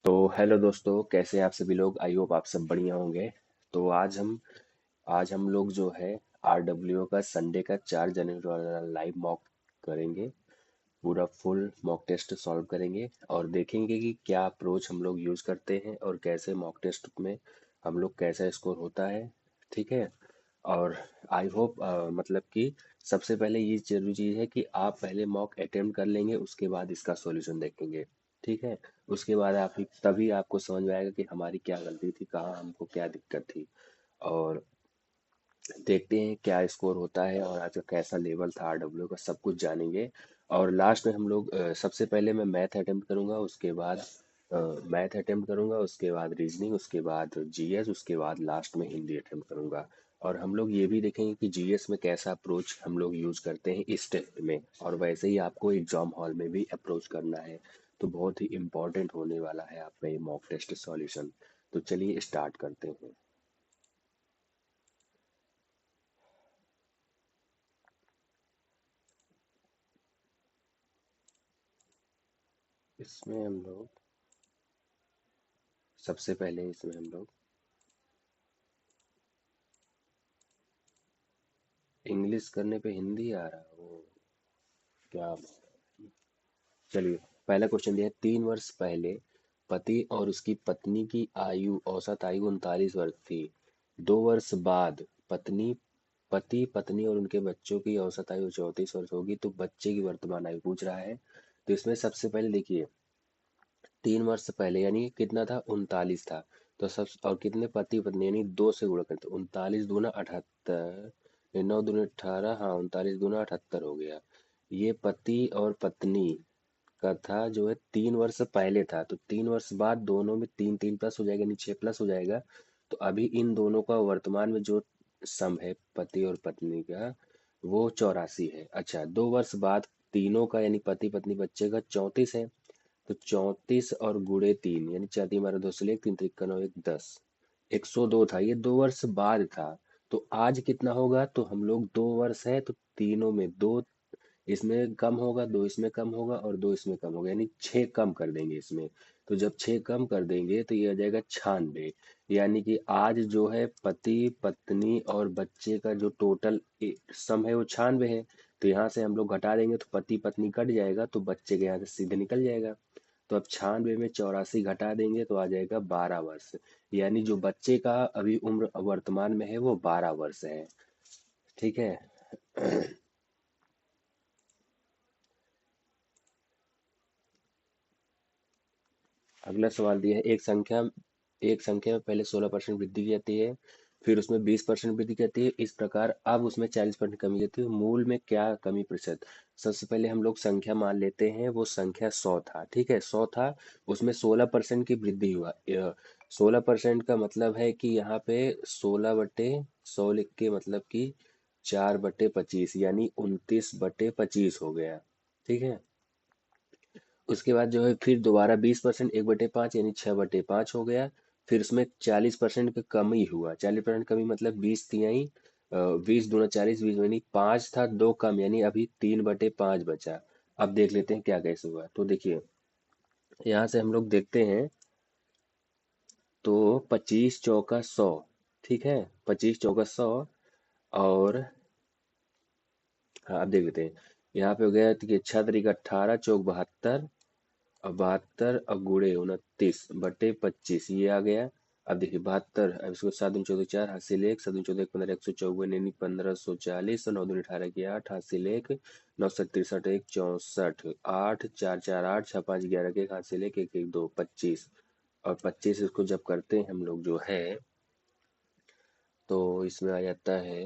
तो हेलो दोस्तों, कैसे हैं आप सभी लोग। आई होप आप सब बढ़िया होंगे। तो आज हम लोग जो है आरडब्ल्यू का संडे का 4 जनवरी वाला लाइव मॉक करेंगे। पूरा फुल मॉक टेस्ट सॉल्व करेंगे और देखेंगे कि क्या अप्रोच हम लोग यूज करते हैं और कैसे मॉक टेस्ट में हम लोग कैसा स्कोर होता है। ठीक है। और आई होप मतलब कि सबसे पहले ये जरूरी चीज़ है कि आप पहले मॉक अटेम्प्ट कर लेंगे, उसके बाद इसका सॉल्यूशन देखेंगे। ठीक है। उसके बाद आप तभी आपको समझ में आएगा कि हमारी क्या गलती थी, कहाँ हमको क्या दिक्कत थी। और देखते हैं क्या स्कोर होता है और आज का कैसा लेवल था आरडब्ल्यू का, सब कुछ जानेंगे। और लास्ट में हम लोग सबसे पहले मैं मैथ अटेम्प्ट करूंगा, उसके बाद उसके बाद रीजनिंग, उसके बाद जीएस, उसके बाद लास्ट में हिंदी अटेम्प्ट करूंगा। और हम लोग ये भी देखेंगे कि जीएस में कैसा अप्रोच हम लोग यूज करते हैं इस टेस्ट में, और वैसे ही आपको एग्जाम हॉल में भी अप्रोच करना है। तो बहुत ही इम्पोर्टेंट होने वाला है आपका ये मॉक टेस्ट सॉल्यूशन। तो चलिए स्टार्ट करते हैं। इसमें हम लोग सबसे पहले इसमें हम लोग इंग्लिश करने पे हिंदी आ रहा है वो, क्या। चलिए, पहला क्वेश्चन दिया है, 3 वर्ष पहले पति और उसकी पत्नी की औसत आयु 39 वर्ष थी। 2 वर्ष बाद पत्नी पति पत्नी और उनके बच्चों की औसत आयु 34 वर्ष होगी, तो बच्चे की वर्तमान आयु पूछ रहा है। तो इसमें सबसे पहले देखिए, 3 वर्ष पहले यानी कितना था, 39 था। तो सब और कितने पति पत्नी यानी दो से गुणा करते, 39 दूना 78, ये 9 दूनी 18, हाँ 39 दूना 78 हो गया। ये पति और पत्नी का था जो है 3 वर्ष पहले था, तो 3 वर्ष बाद दोनों में तीन तीन प्लस हो जाएगा यानी 6 प्लस हो जाएगा। तो अभी इन दोनों का वर्तमान में जो सम है पति और पत्नी का, वो 84 है। अच्छा, 2 वर्ष बाद तीनों का यानी पति पत्नी बच्चे का 34 है। तो 34 और गुड़े 3 यानी 4 3 12 2 1 3 3 9 1 10, 102 था। ये 2 वर्ष बाद था। तो आज कितना होगा, तो हम लोग 2 वर्ष है तो तीनों में दो इसमें कम होगा, दो इसमें कम होगा और दो इसमें कम होगा, यानी 6 कम कर देंगे इसमें। तो जब 6 कम कर देंगे तो ये आ जाएगा 96। यानी कि आज जो है पति पत्नी और बच्चे का जो टोटल सम है वो 96 है। तो यहाँ से हम लोग घटा देंगे तो पति पत्नी कट जाएगा, तो बच्चे के यहाँ से सीधे निकल जाएगा। तो अब 96 में 84 घटा देंगे तो आ जाएगा 12 वर्ष। यानी जो बच्चे का अभी उम्र वर्तमान में है वो 12 वर्ष है। ठीक है। अगला सवाल दिया है, एक संख्या में पहले 16% वृद्धि की जाती है, फिर उसमें 20% वृद्धि की जाती है, इस प्रकार अब उसमें 40% कमी की जाती है, मूल में क्या कमी प्रतिशत। सबसे पहले हम लोग संख्या मान लेते हैं, वो संख्या 100 था। ठीक है, 100 था, उसमें 16% की वृद्धि हुआ। 16% का मतलब है कि यहाँ पे 16/100 लिख के मतलब कि 4/25 यानी 29/25 हो गया। ठीक है। उसके बाद जो है फिर दोबारा 20%, 1/5 यानी 6/5 हो गया। फिर उसमें 40% का कमी हुआ, 40% कमी मतलब 20 तिहाई, 20 दूना 40, 20 यानी 5 था, दो कम यानी अभी 3/5 बचा। अब देख लेते हैं क्या कैसे हुआ। तो देखिए, यहाँ से हम लोग देखते हैं, तो 25 चौका 100। ठीक है, 25 चौका 100। और हाँ, अब देख लेते हैं। यहाँ पे हो गया कि 6 तरीका 18 चौक 72, और 72 और गुड़े 29/25 ये आ गया। अब देखिए 72, अब इसको 7 दूनी 14 4 हासिल एक, 7 दूनी 14 1 15 154 यानी 1540, और 9 दूनी 18 की 8 हासिल एक, 9 7 63 1 64, 8 4 4 8 6 5 11 के एक हासिल एक, 1 1 2 25। और 25 इसको जब करते हैं हम लोग जो है, तो इसमें आ जाता है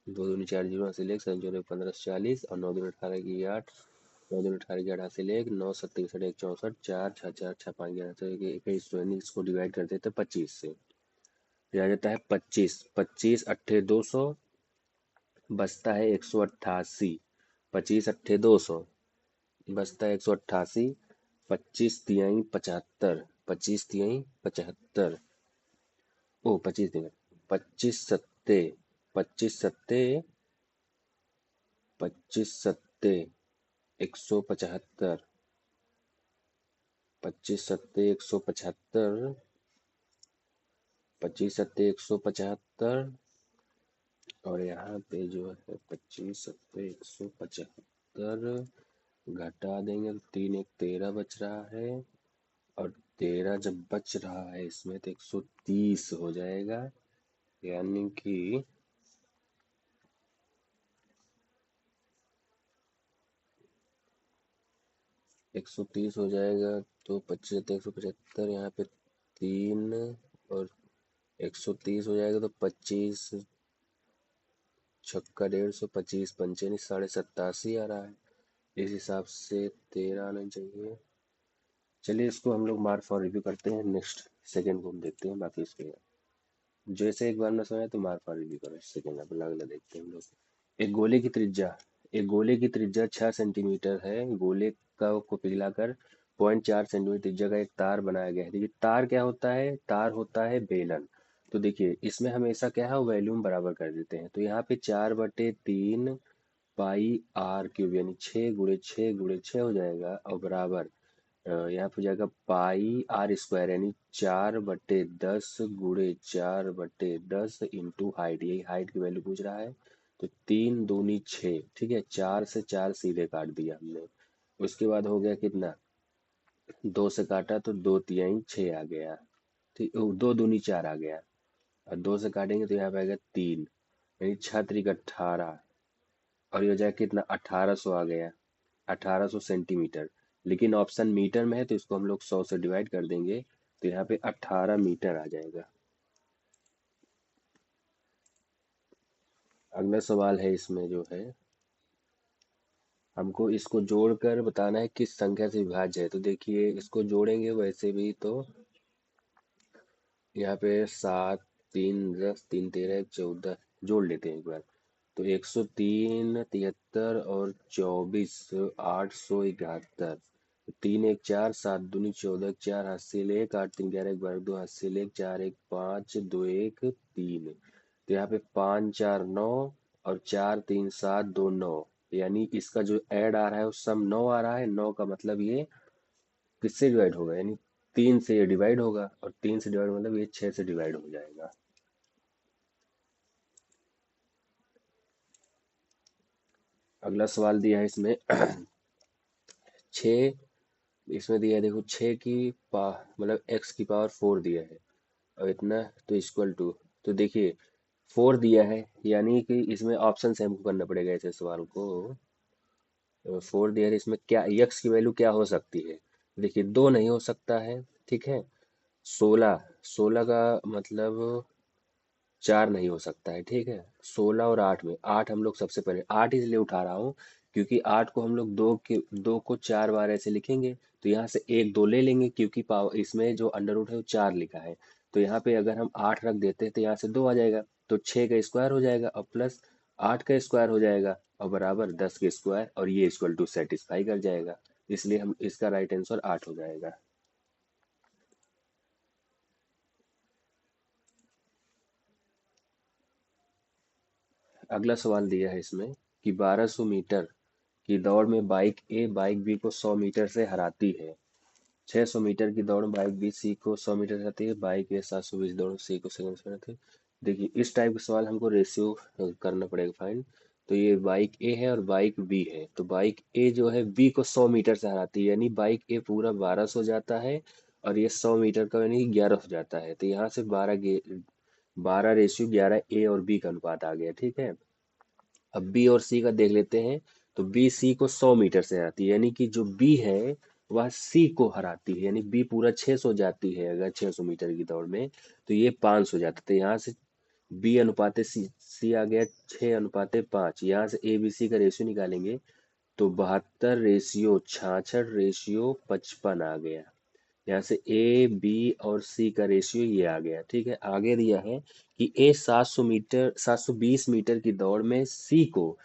2 दूनी 4 0 हासिल एक, 7 चौके 15 40, और 9 दूनी 18 की 8, 9 दूनी 18 की 8 हासिल एक, 9 7 63 1 64, 4 6 4 6 5 11 से इक्कीस, यानी इसको डिवाइड कर देते हैं 25 से। यह आ जाता है 25, 25 अट्ठे 200, बचता है 188। 25 अट्ठे 200, बचता है 188। 25 तिहाई 75, 25 तिहाई 75। ओ 25 नहीं, 25 सत्ते, 25 सत्ते, 25 सत्ते 175। 25 सत्ते 175, 25 सत्ते 175, और यहाँ पे जो है 25 सत्ते 175 घटा देंगे तो 3 1 13 बच रहा है। और 13 जब बच रहा है इसमें तो 130 हो जाएगा, यानी कि 130 हो जाएगा। तो 25 175 यहाँ पे 3, और 130 हो जाएगा तो 25 छक्का 150, 25 पंचे 87.5 आ रहा है। इस हिसाब से 13 आना चाहिए। चलिए इसको हम लोग मार्क फॉर रिव्यू करते हैं, नेक्स्ट सेकंड को हम देखते हैं, बाकी इसके जैसे एक बार में समझा तो मार्क फॉर रिव्यू करो, सेकंड अब अगला अगला देखते हैं हम लोग। एक गोले की त्रिज्या एक गोले की त्रिज्या 6 सेंटीमीटर है। गोले का को पिघलाकर 0.4 सेंटीमीटर त्रिज्या का एक तार बनाया गया है। देखिए तार क्या होता है, तार होता है बेलन। तो देखिए इसमें हमेशा क्या है, वॉल्यूम बराबर कर देते हैं। तो यहाँ पे 4/3 पाई आर क्यूब, यानी 6 गुणे 6 हो जाएगा, और बराबर यहाँ पे हो जाएगा पाई आर स्क्वायर, यानी 4/10 गुणे 4/10 इंटू हाइट। यही हाइट की वैल्यू पूछ रहा है। तो 3 दूनी 6, ठीक है, 4 से 4 सीधे काट दिया हमने। उसके बाद हो गया कितना, 2 से काटा तो 2 तिहाई 6 आ गया। ठीक, 2 दूनी 4 आ गया। और 2 से काटेंगे तो यहाँ पे आएगा 3, यानी 6 3 18, और ये हो जाएगा कितना, 1800 आ गया, 1800 सेंटीमीटर। लेकिन ऑप्शन मीटर में है तो इसको हम लोग 100 से डिवाइड कर देंगे, तो यहाँ पे 18 मीटर आ जाएगा। अगला सवाल है, इसमें जो है हमको इसको जोड़कर बताना है किस संख्या से विभाज्य है। तो देखिए इसको जोड़ेंगे वैसे भी तो यहाँ पे 7 3 10 3 13 14 जोड़ लेते हैं एक बार। तो 103 73 और 24 871। 3 1 4 7 दूनी 14, 4 हाथ से 1 8 3 11 1 12 2 हाथ से 1 4 1 5 2 1 3। तो यहाँ पे 5 4 9, और 4 3 7 2 9, यानी इसका जो ऐड आ रहा है वो सम 9 आ रहा है। 9 का मतलब ये किससे डिवाइड होगा, यानी 3 से ये डिवाइड होगा, और 3 से डिवाइड मतलब ये 6 से डिवाइड हो जाएगा। अगला सवाल दिया है इसमें 6, इसमें दिया है देखो 6 की पा मतलब x⁴ दिया है, और इतना तो इक्वल टू। तो देखिए 4 दिया है, यानी कि इसमें ऑप्शन से हमको करना पड़ेगा ऐसे सवाल को। 4 दिया है, इसमें क्या यक्स की वैल्यू क्या हो सकती है। देखिए 2 नहीं हो सकता है, ठीक है। 16, 16 का मतलब 4 नहीं हो सकता है, ठीक है। 16 और 8 में 8 हम लोग सबसे पहले 8 इसलिए उठा रहा हूँ क्योंकि 8 को हम लोग 2 को 4 बार ऐसे लिखेंगे, तो यहाँ से 1 2 ले लेंगे, क्योंकि पावर इसमें जो अंडर रूट है वो 4 लिखा है। तो यहाँ पे अगर हम 8 रख देते हैं तो यहाँ से 2 आ जाएगा, तो 6 का स्क्वायर हो जाएगा, और प्लस 8 का स्क्वायर हो जाएगा, और बराबर 10 के स्क्वायर, और ये इक्वल टू सेटिस्फाई कर जाएगा। इसलिए हम इसका राइट आंसर 8 हो जाएगा। अगला सवाल दिया है इसमें कि 1200 मीटर की दौड़ में बाइक ए बाइक बी को 100 मीटर से हराती है। 600 मीटर की दौड़ में बाइक बी सी को 100 मीटर से हराती है। बाइक ए 720 दौड़ में सी को सेकंड में हराती है। देखिए इस टाइप का सवाल हमको रेशियो करना पड़ेगा फाइंड। तो ये बाइक ए है और बाइक बी है, तो बाइक ए जो है बी को 100 मीटर से हराती है, यानी बाइक ए पूरा 1200 हो जाता है, और ये 100 मीटर का यानी 11 हो जाता है। तो यहाँ से 12 रेशियो 11 ए और बी का अनुपात आ गया, ठीक है। अब बी और सी का देख लेते हैं। तो बी सी को 100 मीटर से हराती है, यानी कि जो बी है वह सी को हराती है, यानी बी पूरा 600 जाती है अगर 600 मीटर की दौड़ में, तो ये 500 जाता है। तो यहाँ से बी अनुपाते सी सी आ गया 6 अनुपाते 5। यहाँ से ए बी सी का रेशियो निकालेंगे तो 72 रेशियो 66 रेशियो 55 आ गया। यहाँ से ए बी और सी का रेशियो ये आ गया, ठीक है। आगे दिया है कि ए 720 मीटर की दौड़ में सी को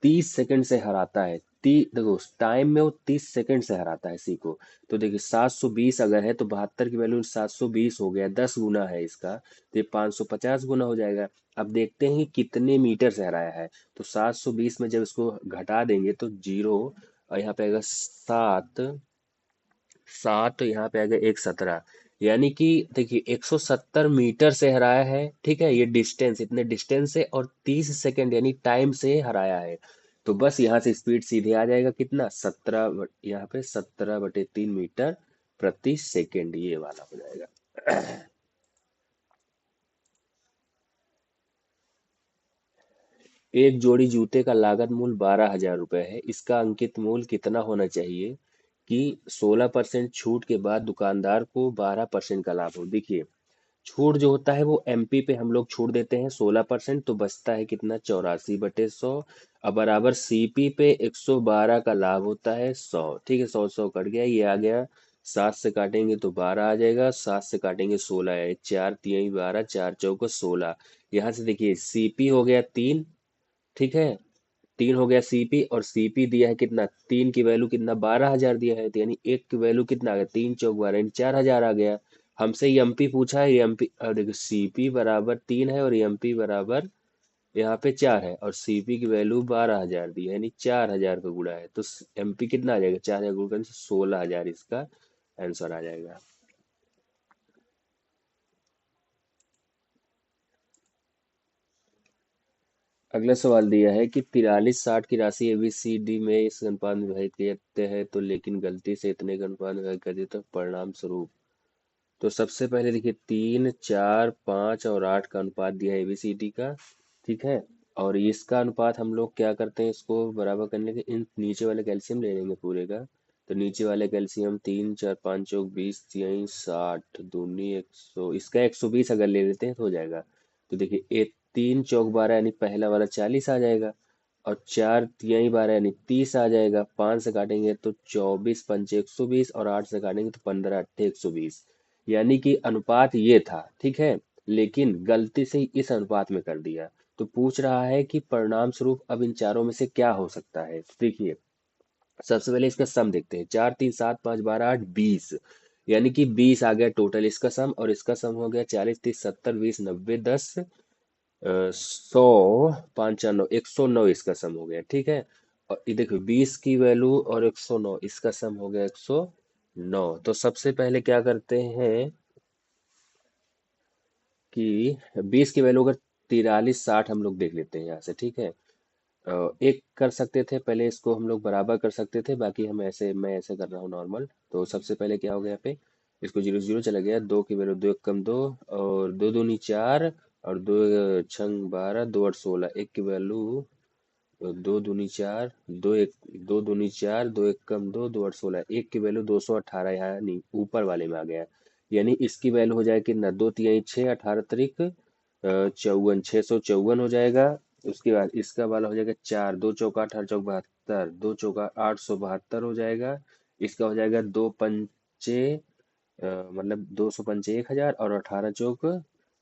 30 सेकंड से हराता है। देखो टाइम में वो 30 सेकंड से हराता है सी को। तो देखिए 720 अगर है तो 72 की वैल्यू 720 हो गया, 10 गुना है इसका, तो ये 550 गुना हो जाएगा। अब देखते हैं कि कितने मीटर से हराया है। तो 720 में जब इसको घटा देंगे तो जीरो, और यहाँ पे आएगा 7 सात, तो यहाँ पे आ गया एक 17। यानी कि देखिए 170 मीटर से हराया है, ठीक है, ये डिस्टेंस, इतने डिस्टेंस से, और 30 सेकंड यानी टाइम से हराया है। तो बस यहाँ से स्पीड सीधे आ जाएगा कितना, 17, यहाँ पे 17/3 मीटर प्रति सेकंड, ये वाला हो जाएगा। एक जोड़ी जूते का लागत मूल्य 12,000 रुपये है, इसका अंकित मूल्य कितना होना चाहिए कि 16% छूट के बाद दुकानदार को 12% का लाभ हो। देखिए, छूट जो होता है वो एमपी पे हम लोग छूट देते हैं 16%, तो बचता है कितना, 84/100। अब बराबर सीपी पे 112 का लाभ होता है 100, ठीक है, 100 कट गया, ये आ गया। 7 से काटेंगे तो 12 आ जाएगा, 7 से काटेंगे 16 है, 4×3 = 12, 4×4 = 16। यहाँ से देखिए सीपी हो गया 3, ठीक है, 3 हो गया सीपी, और सीपी दिया है कितना, 3 की वैल्यू कितना, 12,000 दिया है, तो यानी एक की वैल्यू कितना आ गया, 3×4 = 12 यानी 4,000 आ गया। हमसे एमपी पूछा है, एमपी, और देखो सीपी बराबर 3 है और एमपी बराबर यहाँ पे 4 है, और सीपी की वैल्यू 12,000 दी है, यानी 4,000 का गुणा है, तो एमपी कितना आ जाएगा, 4,000 गुणा करने से 16,000 इसका आंसर आ जाएगा। अगला सवाल दिया है कि 43-60 की राशि एबीसीडी में इस अनुपात में विभाजित किए जाते हैं, तो लेकिन गलती से इतने का अनुपात में विभाजित कर दिया, तो परिणाम स्वरूप। तो सबसे पहले देखिए 3, 4, 5 और 8 का अनुपात दिया है एबीसीडी का, ठीक है, और इसका अनुपात हम लोग क्या करते हैं, इसको बराबर करने के इन नीचे वाले कैल्शियम ले लेंगे पूरे का। तो नीचे वाले कैल्शियम 3, 4, 5 चौक 20, तिहाई 60, दूनी 100, इसका 120 अगर ले लेते हैं तो हो जाएगा। तो देखिए 3×4 = 12 यानी पहला वाला 40 आ जाएगा, और 4×3 = 12 यानी 30 आ जाएगा। 5 से काटेंगे तो 24×5 = 120, और 8 से काटेंगे तो 15×8 = 120। यानी कि अनुपात ये था, ठीक है, लेकिन गलती से ही इस अनुपात में कर दिया। तो पूछ रहा है कि परिणाम स्वरूप अब इन चारों में से क्या हो सकता है, तो देखिए सबसे पहले इसका सम देखते हैं, 4, 3, 7, 5, 12, 8, 20, यानी कि 20 आ गया टोटल इसका सम, और इसका सम हो गया 40, 30, 70, 20, 90, 10, 100, 5, 4, 9, 109 इसका सम हो गया, ठीक है। और ये देखो 20 की वैल्यू और 109 इसका सम हो गया 109। तो सबसे पहले क्या करते हैं कि 20 की वैल्यू अगर 43-60 हम लोग देख लेते हैं यहाँ से, ठीक है। एक कर सकते थे पहले, इसको हम लोग बराबर कर सकते थे, बाकी हम ऐसे, मैं ऐसे कर रहा हूँ नॉर्मल। तो सबसे पहले क्या हो गया यहाँ पे, इसको 0 0 चला गया, 2 की वैल्यू 2 1 2, और 2 दूनी 4, और 2 छंग 12, 2 8 16, एक की वैल्यू 2 दूनी 4, 2 दूनी 4, 2 1 2, 2 8 16, एक की वैल्यू 218, यहाँ नहीं ऊपर वाले में आ गया। यानी इसकी वैल्यू हो जाएगी कितना, 2×3 = 6, 18×3 54, 654 हो जाएगा। उसके बाद इसका वाला हो जाएगा 4, 2 चौका 18 चौक 72, 2 चौका 872 हो जाएगा। इसका हो जाएगा 2 पंचे, मतलब 200 पंचे 1,000, और 18 चौक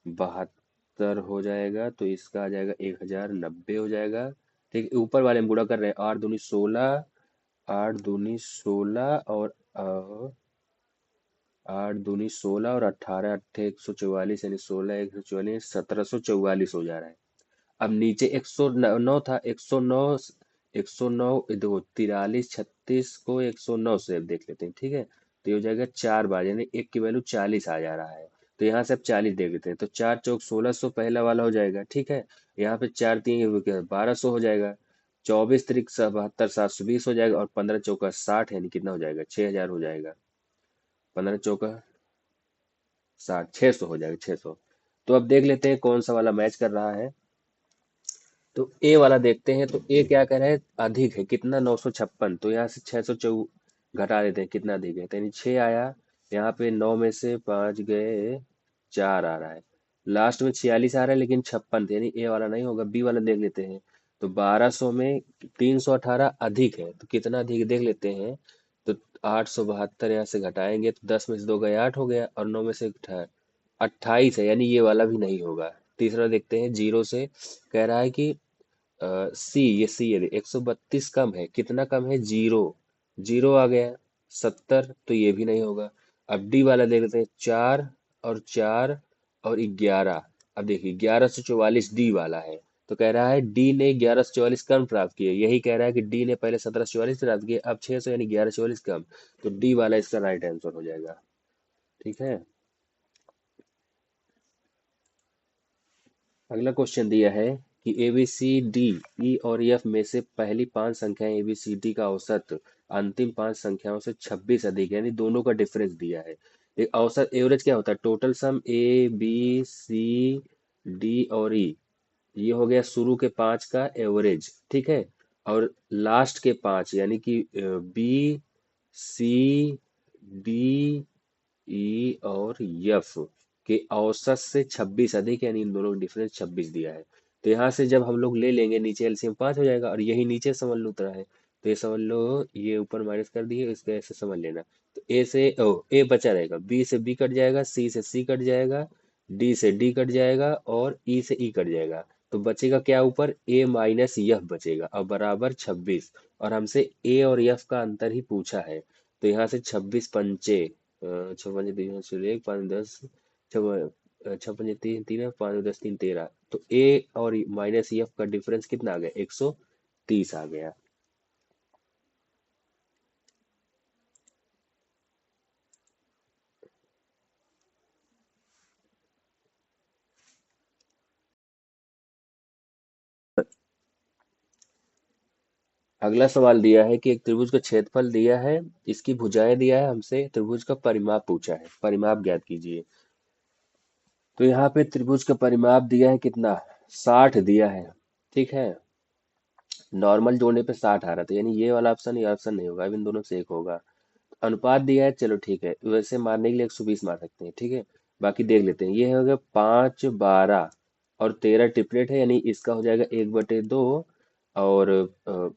72 हो जाएगा, तो इसका आ जाएगा 1,090 हो जाएगा। ठीक है, ऊपर वाले में गुणा कर रहे हैं, 8 दूनी 16, 8 दूनी 16, और 8 दूनी 16, और 18 × 8 = 144, यानी 16 × 1 = 44, 1744 हो जा रहा है। अब नीचे 109 था, 109, 109 देखो 43 36 को 109 से अब देख लेते हैं, ठीक है, तो ये हो जाएगा 4 बार, यानी एक की वैल्यू 40 आ जा रहा है। तो यहाँ से अब 40 देख लेते हैं, तो 4×4 = 1600 पहला वाला हो जाएगा, ठीक है। यहाँ पे 4×3 = 1200 हो जाएगा, 24×3 = 72, 720 हो जाएगा, और 15 चौका 60, यानी कितना हो जाएगा, 6,000 हो जाएगा। 15 चौका 60, 600 हो जाएगा, 600। तो अब देख लेते हैं कौन सा वाला मैच कर रहा है। तो ए वाला देखते हैं, तो ए क्या कह रहा है, अधिक है कितना, 956, तो यहाँ से 600 घटा देते हैं, कितना अधिक है, तो यानी 6 आया। यहाँ पे 9 में से 5 गए, 4 आ रहा है, लास्ट में 46 आ रहा है, लेकिन 56 थे, यानी ए वाला नहीं होगा, बी वाला देख लेते हैं। तो 1200 में 318 अधिक है, तो कितना अधिक देख लेते हैं। तो 872 यहाँ से घटाएंगे, तो 10 में से 2 गए 8 हो गया, और 9 में से 28 है, यानी ये वाला भी नहीं होगा। तीसरा देखते हैं, जीरो से कह रहा है कि सी, ये सी है, 132 कम है, कितना कम है, जीरो, जीरो आ गया, 70, तो ये भी नहीं होगा। अब डी वाला देख लेते हैं, 4 और 4 और 11। अब देखिए 11 से 44 डी वाला है, तो कह रहा है डी ने 1144 कम प्राप्त किए, यही कह रहा है कि डी ने पहले 1744 प्राप्त किए, अब 600 यानी 1144 कम। तो डी वाला इसका राइट आंसर हो जाएगा। ठीक है। अगला क्वेश्चन दिया है कि ए बी सी डी ई और एफ में से पहली पांच संख्याएं ए बी सी डी का औसत अंतिम पांच संख्याओं से 26 अधिक है, यानी दोनों का डिफरेंस दिया है। एक औसत एवरेज क्या होता है, total sum A B C D और ई, ये हो गया शुरू के पांच का एवरेज, ठीक है। और लास्ट के पांच यानी कि बी सी डी ई और यफ के औसत से 26 अधिक है, यानी इन दोनों का डिफरेंस 26 दिया है। तो यहाँ से जब हम लोग ले लेंगे नीचे एलसीएम 5 हो जाएगा, और यही नीचे समझ लो उतरा है, तो ये समझ लो ये ऊपर माइनस कर दिए, इसका ऐसे समझ लेना। तो ए से ओ ए बचा रहेगा, बी से बी कट जाएगा, सी से सी कट जाएगा, डी से डी कट जाएगा, और ई से ई कट जाएगा। तो बचेगा क्या ऊपर, ए माइनस यफ बचेगा, और बराबर 26। और हमसे ए और यफ का अंतर ही पूछा है। तो यहाँ से 26 पंचे, छः पंजे तीन सूर्य एक, पाँच दस, छः पंजे तीन तीन है, पाँच दस तीन 13। तो ए और माइनस एफ का डिफरेंस कितना आ गया, 130 आ गया। अगला सवाल दिया है कि एक त्रिभुज का क्षेत्रफल दिया है, इसकी भुजाएं दिया है, हमसे त्रिभुज का परिमाप पूछा है, परिमाप ज्ञात कीजिए। तो यहाँ पे त्रिभुज का परिमाप दिया है कितना, 60 दिया है, ठीक है। नॉर्मल जोड़ने पे 60 आ रहा था, यानी ये वाला ऑप्शन, ये ऑप्शन नहीं होगा, अब इन दोनों से एक होगा। अनुपात दिया है, चलो ठीक है, वैसे मारने के लिए 120 मार सकते हैं, ठीक है। बाकी देख लेते हैं, ये हो गया 5 12 और 13 ट्रिपलेट है, यानी इसका हो जाएगा 1/2, और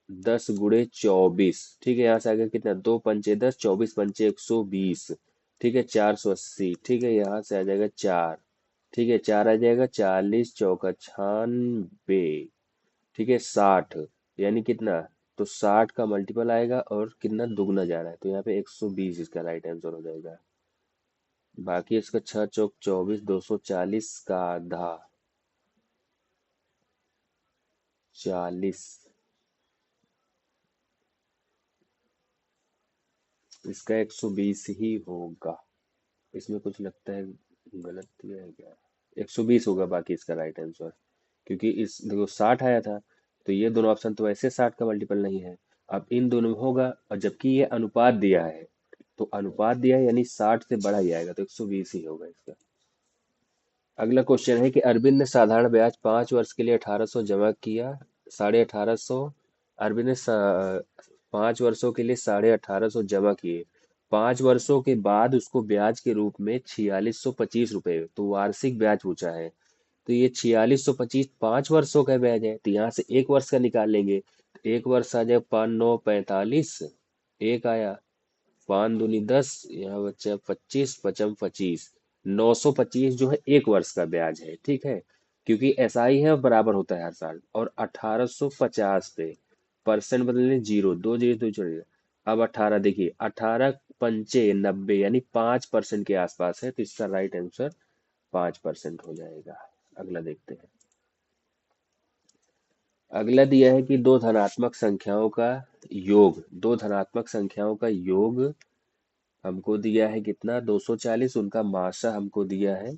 10 × 24, ठीक है। यहाँ से आगे कितना, 2 पंचे 10, 24 पंचे 120, ठीक है, 480, ठीक है। यहाँ से आ जाएगा 4, ठीक है, 4 आ जाएगा, 40 × 4 = 96, ठीक है, 60, यानी कितना, तो 60 का मल्टीपल आएगा और कितना दुगना जा रहा है, तो यहाँ पे 120 इसका राइट आंसर हो जाएगा। बाकी इसका 6 × 4 = 24, 240 का आधा 40, इसका 120 ही होगा। इसमें कुछ लगता है गलत दिया है क्या, 120 होगा बाकी इसका राइट आंसर। क्योंकि इस देखो 60 आया था, तो ये दोनों ऑप्शन तो ऐसे 60 का मल्टीपल नहीं है। अब इन दोनों में होगा, और जबकि ये अनुपात दिया है, तो अनुपात दिया है यानी 60 से बड़ा ही आएगा, तो 120 ही होगा इसका। अगला क्वेश्चन है कि अरविंद ने साधारण ब्याज 5 वर्ष के लिए 1800 जमा किया, 1850। अरविंद ने 5 वर्षों के लिए 1850 जमा किए, 5 वर्षों के बाद उसको ब्याज के रूप में 4625 रुपए, तो वार्षिक ब्याज पूछा है। तो ये 4625 5 वर्षों का ब्याज है, तो यहाँ से एक वर्ष का निकाल लेंगे। तो एक वर्ष आ जाए 5 9 45, एक आया, 5 दूनी 10, यहाँ बच्चा 25, पचम 25, 925 जो है एक वर्ष का ब्याज है, ठीक है। क्योंकि एसआई है और बराबर होता है हर साल, और 1850 पे परसेंट बदलने, जीरो, दो जीरो दो छोड़, अब 18 देखिए, 18 पंचे 90, यानी 5% के आसपास है, तो इसका राइट आंसर 5% हो जाएगा। अगला देखते हैं। अगला दिया है कि दो धनात्मक संख्याओं का योग, दो धनात्मक संख्याओं का योग हमको दिया है कितना, 240, उनका मासा हमको दिया है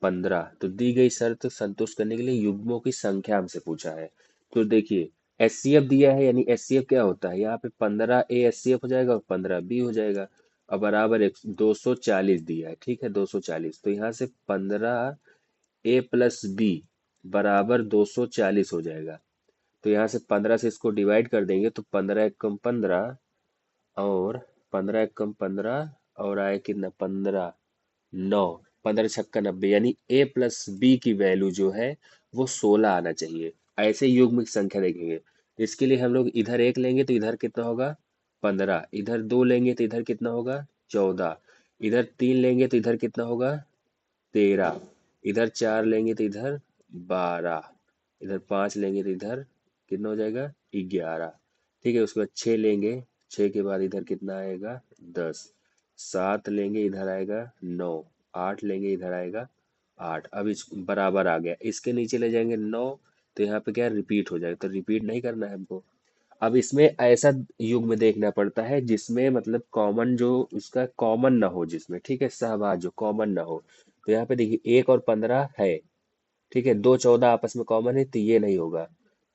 15। तो दी गई शर्त संतुष्ट करने के लिए युग्मों की संख्या हमसे पूछा है। तो देखिए, एचसीएफ दिया है, यानी एचसीएफ क्या होता है, यहाँ पे 15A एचसीएफ हो जाएगा और 15B हो जाएगा, और बराबर 240 दिया है, ठीक है, 240। तो यहाँ से 15A + B बराबर 240 हो जाएगा। तो यहाँ से 15 से इसको डिवाइड कर देंगे, तो 15 × 1 = 15, और 15 × 1 = 15, और आए कितना, 15 9, 15 × 6 = 90, यानी A + B की वैल्यू जो है वो 16 आना चाहिए। ऐसे युग्म की संख्या देखेंगे, इसके लिए हम लोग इधर एक लेंगे तो इधर कितना होगा, 15, इधर दो लेंगे तो इधर कितना होगा, 14, इधर तीन लेंगे तो इधर कितना होगा, 13, इधर चार लेंगे तो इधर 12, इधर पांच लेंगे तो इधर कितना हो जाएगा, 11, ठीक है। उसके बाद 6 लेंगे, 6 के बाद इधर कितना आएगा, 10, 7 लेंगे इधर आएगा 9, 8 लेंगे इधर आएगा 8। अब इस बराबर आ गया, इसके नीचे ले जाएंगे 9, तो यहाँ पे क्या रिपीट हो जाएगा, तो रिपीट नहीं करना है हमको। अब इसमें ऐसा युग में देखना पड़ता है जिसमें मतलब कॉमन जो उसका कॉमन ना हो, जिसमें ठीक है सहवाग जो कॉमन ना हो। तो यहाँ पे देखिए 1 और 15 है, ठीक है, 2 14 आपस में कॉमन है तो ये नहीं होगा।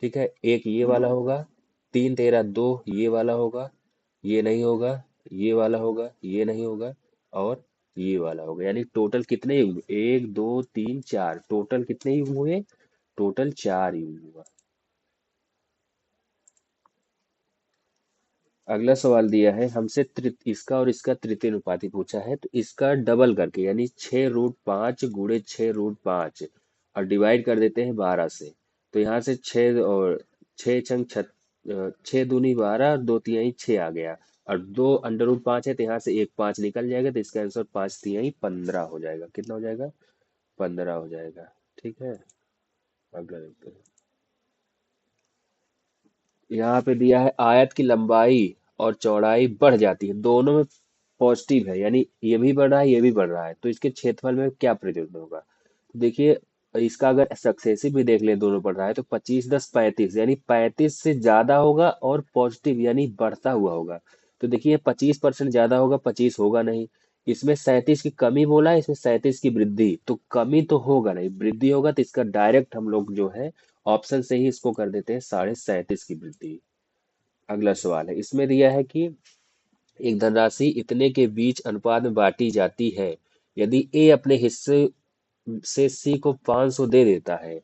ठीक है, एक ये वाला होगा, 3 13 2 ये वाला होगा, ये नहीं होगा, ये वाला होगा, ये नहीं होगा, और ये वाला होगा। यानी टोटल कितने युग, 1 2 3 4, टोटल कितने युग हुए, टोटल 4 युग हुआ। अगला सवाल दिया है हमसे इसका और इसका तृतीय अनुपाती पूछा है, तो इसका डबल करके यानी 6√5 गुणे 6√5 और डिवाइड कर देते हैं 12 से। तो यहाँ से 6 और 6 दूनी 12 और 2 तिहाई 6 आ गया, और 2√5 है तो यहाँ से एक 5 निकल जाएगा, तो इसका आंसर 5 तिहाई 15 हो जाएगा। कितना हो जाएगा, 15 हो जाएगा। ठीक है, अगला देखते हैं। यहाँ पे दिया है आयत की लंबाई और चौड़ाई बढ़ जाती है, दोनों में पॉजिटिव है, यानी ये भी बढ़ रहा है ये भी बढ़ रहा है, तो इसके क्षेत्रफल में क्या प्रतिशत होगा। तो देखिए, इसका अगर सक्सेसिव भी देख ले दोनों बढ़ रहा है, तो 25 10 35, यानी 35 से ज्यादा होगा, और पॉजिटिव यानी बढ़ता हुआ होगा। तो देखिए 25% ज्यादा होगा, 25 होगा नहीं। इसमें 37 की कमी बोला है, इसमें 37 की वृद्धि, तो कमी तो होगा नहीं, वृद्धि होगा, तो इसका डायरेक्ट हम लोग जो है ऑप्शन से ही इसको कर देते हैं 37.5 की वृद्धि। अगला सवाल है, इसमें दिया है कि एक धनराशि इतने के बीच अनुपात में बांटी जाती है, यदि ए अपने हिस्से से सी को 500 दे देता है,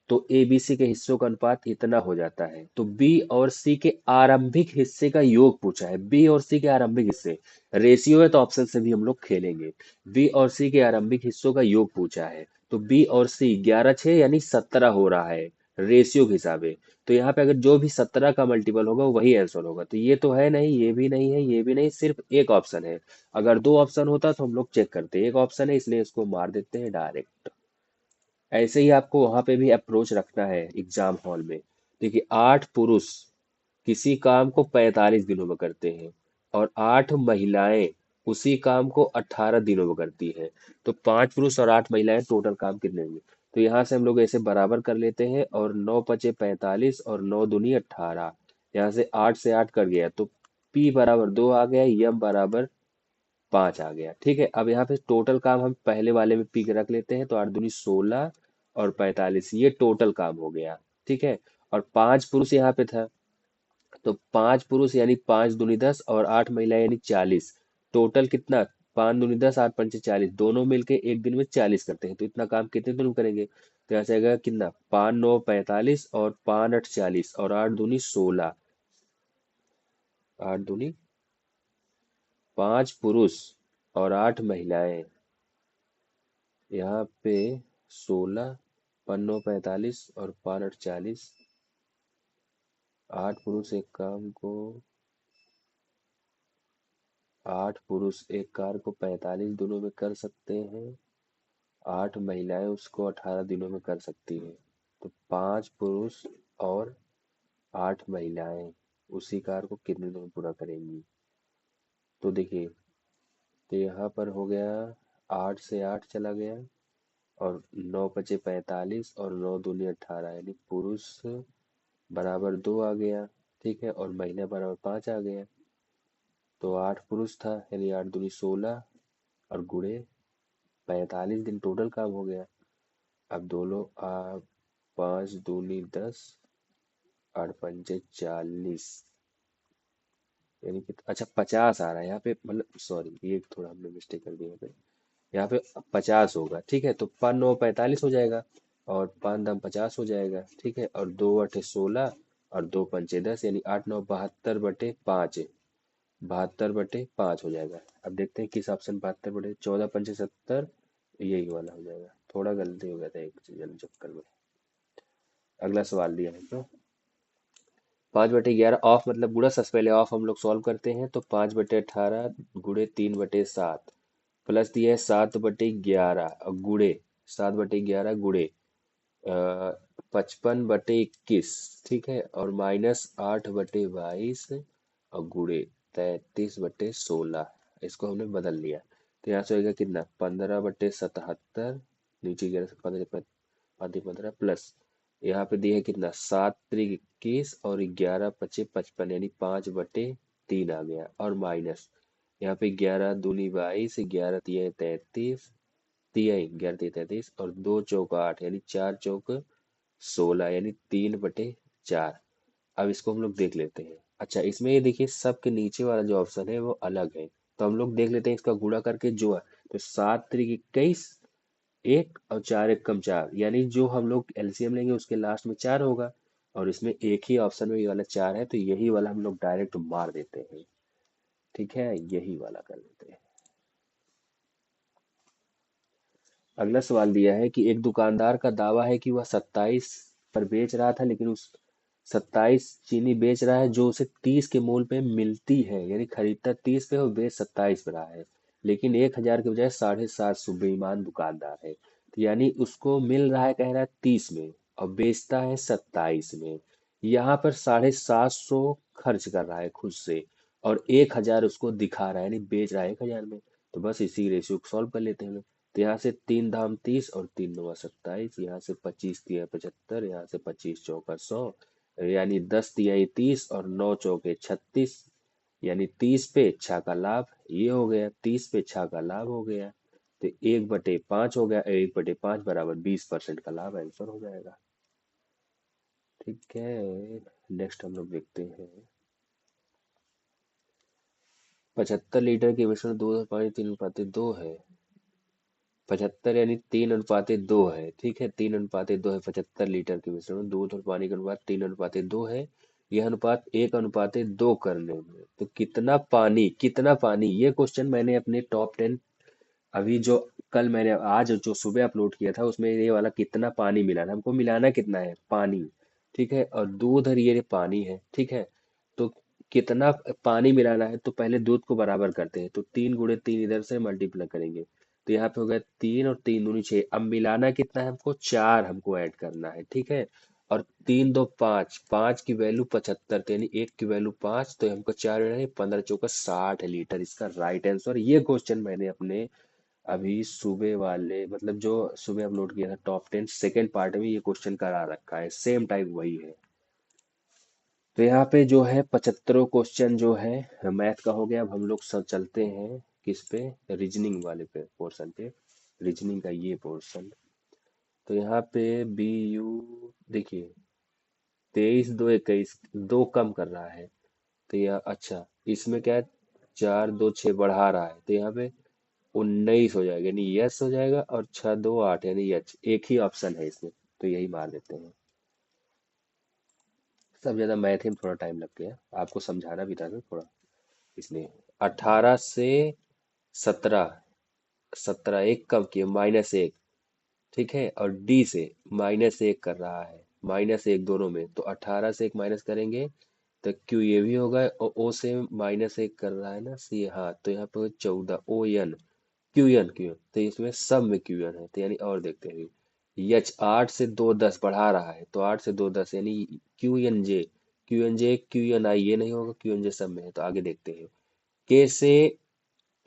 तो ए बी सी के हिस्सों का अनुपात इतना हो जाता है। तो बी और सी के आरंभिक हिस्से का योग पूछा है, बी और सी के आरंभिक हिस्से, रेशियो है तो ऑप्शन से भी हम लोग खेलेंगे। बी और सी के आरंभिक हिस्सों का योग पूछा है, तो बी और सी 11 6 यानी 17 हो रहा है रेशियो के हिसाब से। तो यहाँ पे अगर जो भी 17 का मल्टीपल होगा वही आंसर होगा, तो ये तो है नहीं, ये भी नहीं है, ये भी नहीं, सिर्फ एक ऑप्शन है। अगर दो ऑप्शन होता तो हम लोग चेक करते, एक ऑप्शन है इसलिए इसको मार देते हैं डायरेक्ट। ऐसे ही आपको वहां पे भी अप्रोच रखना है एग्जाम हॉल में। देखिए 8 पुरुष किसी काम को 45 दिनों में करते हैं, और 8 महिलाएं उसी काम को 18 दिनों में करती हैं। तो 5 पुरुष और 8 महिलाएं टोटल काम कितने होंगे। तो यहाँ से हम लोग ऐसे बराबर कर लेते हैं, और 9 5 45 और 9 दूनी 18, यहाँ से 8 से 8 कर गया, तो P बराबर 2 आ गया, यम बराबर 5 आ गया। ठीक है, अब यहाँ पे टोटल काम हम पहले वाले में पी के रख लेते हैं, तो 8 दूनी 16 और 45 ये टोटल काम हो गया। ठीक है, और 5 पुरुष यहाँ पे था, तो 5 पुरुष यानी 5 दूनी 10 और 8 महिला यानी 40, टोटल कितना, 5 दूनी 10 8 पंचे 40, दोनों मिलके एक दिन में 40 करते हैं, तो इतना काम कितने दिन में करेंगे। तो यहाँ से आएगा कितना, 5 9 45 और 5 8 40 और 8 दूनी 16, 8 दूनी 5 पुरुष और 8 महिलाएं, यहाँ पे 16, 5 9 45 और 5 8 40, 8 पुरुष एक काम को, 8 पुरुष एक कार को 45 दिनों में कर सकते हैं, 8 महिलाएं उसको 18 दिनों में कर सकती हैं। तो 5 पुरुष और 8 महिलाएं उसी कार को कितने दिनों में पूरा करेंगी। तो देखिए, तो यहाँ पर हो गया 8 से 8 चला गया, और 9 5 45 और 9 दूनी 18, यानी पुरुष बराबर 2 आ गया। ठीक है, और महिला बराबर 5 आ गया। तो 8 पुरुष था, यानी 8 दूनी 16 और गुणे 45 दिन टोटल काम हो गया। अब दोनों 5 दूनी 10 8 पंचे 40, यानी कि अच्छा 50 आ रहा है यहाँ पे, मतलब सॉरी ये थोड़ा हमने मिस्टेक कर दी यहाँ पे। यहाँ पे 50 होगा। ठीक है, तो 5 9 45 हो जाएगा, और 5 दम 50 हो जाएगा। ठीक है, और 2 8 16 और 2 पंचे 10, यानी 8 9 72/5, 72/5 हो जाएगा। अब देखते हैं किस ऑप्शन, 72/14 पंचे 70, यही वाला हो जाएगा। थोड़ा गलती हो गया था एक चीज के चक्कर में। अगला सवाल दिया है तो 5/11 ऑफ मतलब गुणा, सबसे पहले ऑफ हम लोग सॉल्व करते हैं, तो 5/18 गुणे 3/7 प्लस दिया है 7/11 और गुणे 7/11 गुणे 55/21। ठीक है, और माइनस 8/22 और गुणे 33/16, इसको हमने बदल लिया। तो यहाँ से होगा कितना, 15/77 नीचे 11 से 15 15 प्लस यहाँ पे दिया है कितना, 7 × 21 और 11 × 5 = 55, यानी 5/3 आ गया, और माइनस यहाँ पे 11 दूनी 22, 11 तिया 33, तिया 11 तिया 33 और 2 × 4 = 8, यानी 4 × 4 = 16, यानी 3/4। अब इसको हम लोग देख लेते हैं। अच्छा, इसमें ये देखिए सबके नीचे वाला जो ऑप्शन है वो अलग है, तो हम लोग देख लेते हैं इसका गुणा करके जो है। तो 7 × 21, 1 और 4 × 1 = 4, यानी जो हम लोग एलसीएम लेंगे उसके लास्ट में 4 होगा, और इसमें एक ही ऑप्शन में ये वाला 4 है, तो यही वाला हम लोग डायरेक्ट मार देते हैं। ठीक है, यही वाला कर लेते हैं। अगला सवाल दिया है कि एक दुकानदार का दावा है कि वह 27 पर बेच रहा था, लेकिन उस 27 चीनी बेच रहा है जो उसे 30 के मूल्य पे मिलती है, यानी खरीदता 30 पे और बेच 27 पे रहा है, लेकिन 1,000 के बजाय 750 बेईमान दुकानदार है। तो यानी उसको मिल रहा है, कह रहा है 30 में, और बेचता है 27 में। यहाँ पर 750 खर्च कर रहा है खुद से, और 1,000 उसको दिखा रहा है, यानी बेच रहा है 1,000 में। तो बस इसी रेशियो को सॉल्व कर लेते हैं हम लोग। तो यहाँ से 3 धाम 30 और 3 9 27, यहाँ से 25 तिया 75, यहाँ से 25 चौका 100, यानी 10 तिहाई 30 और 9 चौके 36, यानी 30 पे छः का लाभ ये हो गया, 30 पे छः का लाभ हो गया। तो 1/5 हो गया, 1/5 बराबर 20% का लाभ आंसर हो जाएगा। ठीक है, नेक्स्ट हम लोग देखते हैं। 75 लीटर के मिश्रण दूध और पानी 3:2 है। 75 यानी 3:2 है। ठीक है, 3:2 है। 75 लीटर के मिश्रण में दूध और पानी का अनुपात 3:2 है। यह अनुपात 1:2 करने में तो कितना पानी, ये क्वेश्चन मैंने अपने टॉप 10 अभी जो कल मैंने आज जो सुबह अपलोड किया था उसमें ये वाला कितना पानी मिलाना, हमको मिलाना कितना है, पानी। ठीक है, और दूध और ये पानी है। ठीक है, तो कितना पानी मिलाना है, तो पहले दूध को बराबर करते हैं, तो 3 × 3 इधर से मल्टीप्लाई करेंगे, तो यहाँ पे हो गया 3 और 3 दूनी 6। अब मिलाना कितना है हमको, 4 हमको ऐड करना है। ठीक है, और 3 2 5, 5 की वैल्यू 75, तो यानी 1 की वैल्यू 5, तो हमको 4 है, 15 × 4 = 60 लीटर इसका राइट आंसर। ये क्वेश्चन मैंने अपने अभी सुबह वाले, मतलब जो सुबह अपलोड किया था टॉप 10 सेकेंड पार्ट में, ये क्वेश्चन करा रखा है, सेम टाइप वही है। तो यहाँ पे जो है 75 क्वेश्चन जो है मैथ का हो गया। अब हम लोग सब चलते हैं किस पे, रीजनिंग वाले पे, पोर्शन पे, रीजनिंग का ये पोर्शन। तो यहाँ पे बी यू देखिए, 23 2 21, दो कम कर रहा है, तो यह अच्छा, इसमें क्या है, 4 2 6 बढ़ा रहा है, तो यहाँ पे 19 हो जाएगा, यानी यस हो जाएगा, और 6 2 8 यानी यच, एक ही ऑप्शन है इसमें, तो यही मार देते हैं। सब ज्यादा मैथ में थोड़ा टाइम लग गया, आपको समझाना भी था ना थोड़ा, इसलिए। 18 से 17, 17 एक कम किए, -1। ठीक है, और डी से -1 कर रहा है, -1 दोनों में, तो 18 से 1 माइनस करेंगे तो क्यू ये भी होगा, और ओ से -1 कर रहा है ना सी, हाँ, तो यहाँ पे 14 ओ एन, क्यू एन, तो इसमें सब में क्यू एन है, तो यानी और देखते हैं। यच 8 से 2 10 बढ़ा रहा है, तो 8 से 2 10, यानी क्यू एन जे, ये नहीं होगा, क्यू एन जे सब में है, तो आगे देखते हैं। के से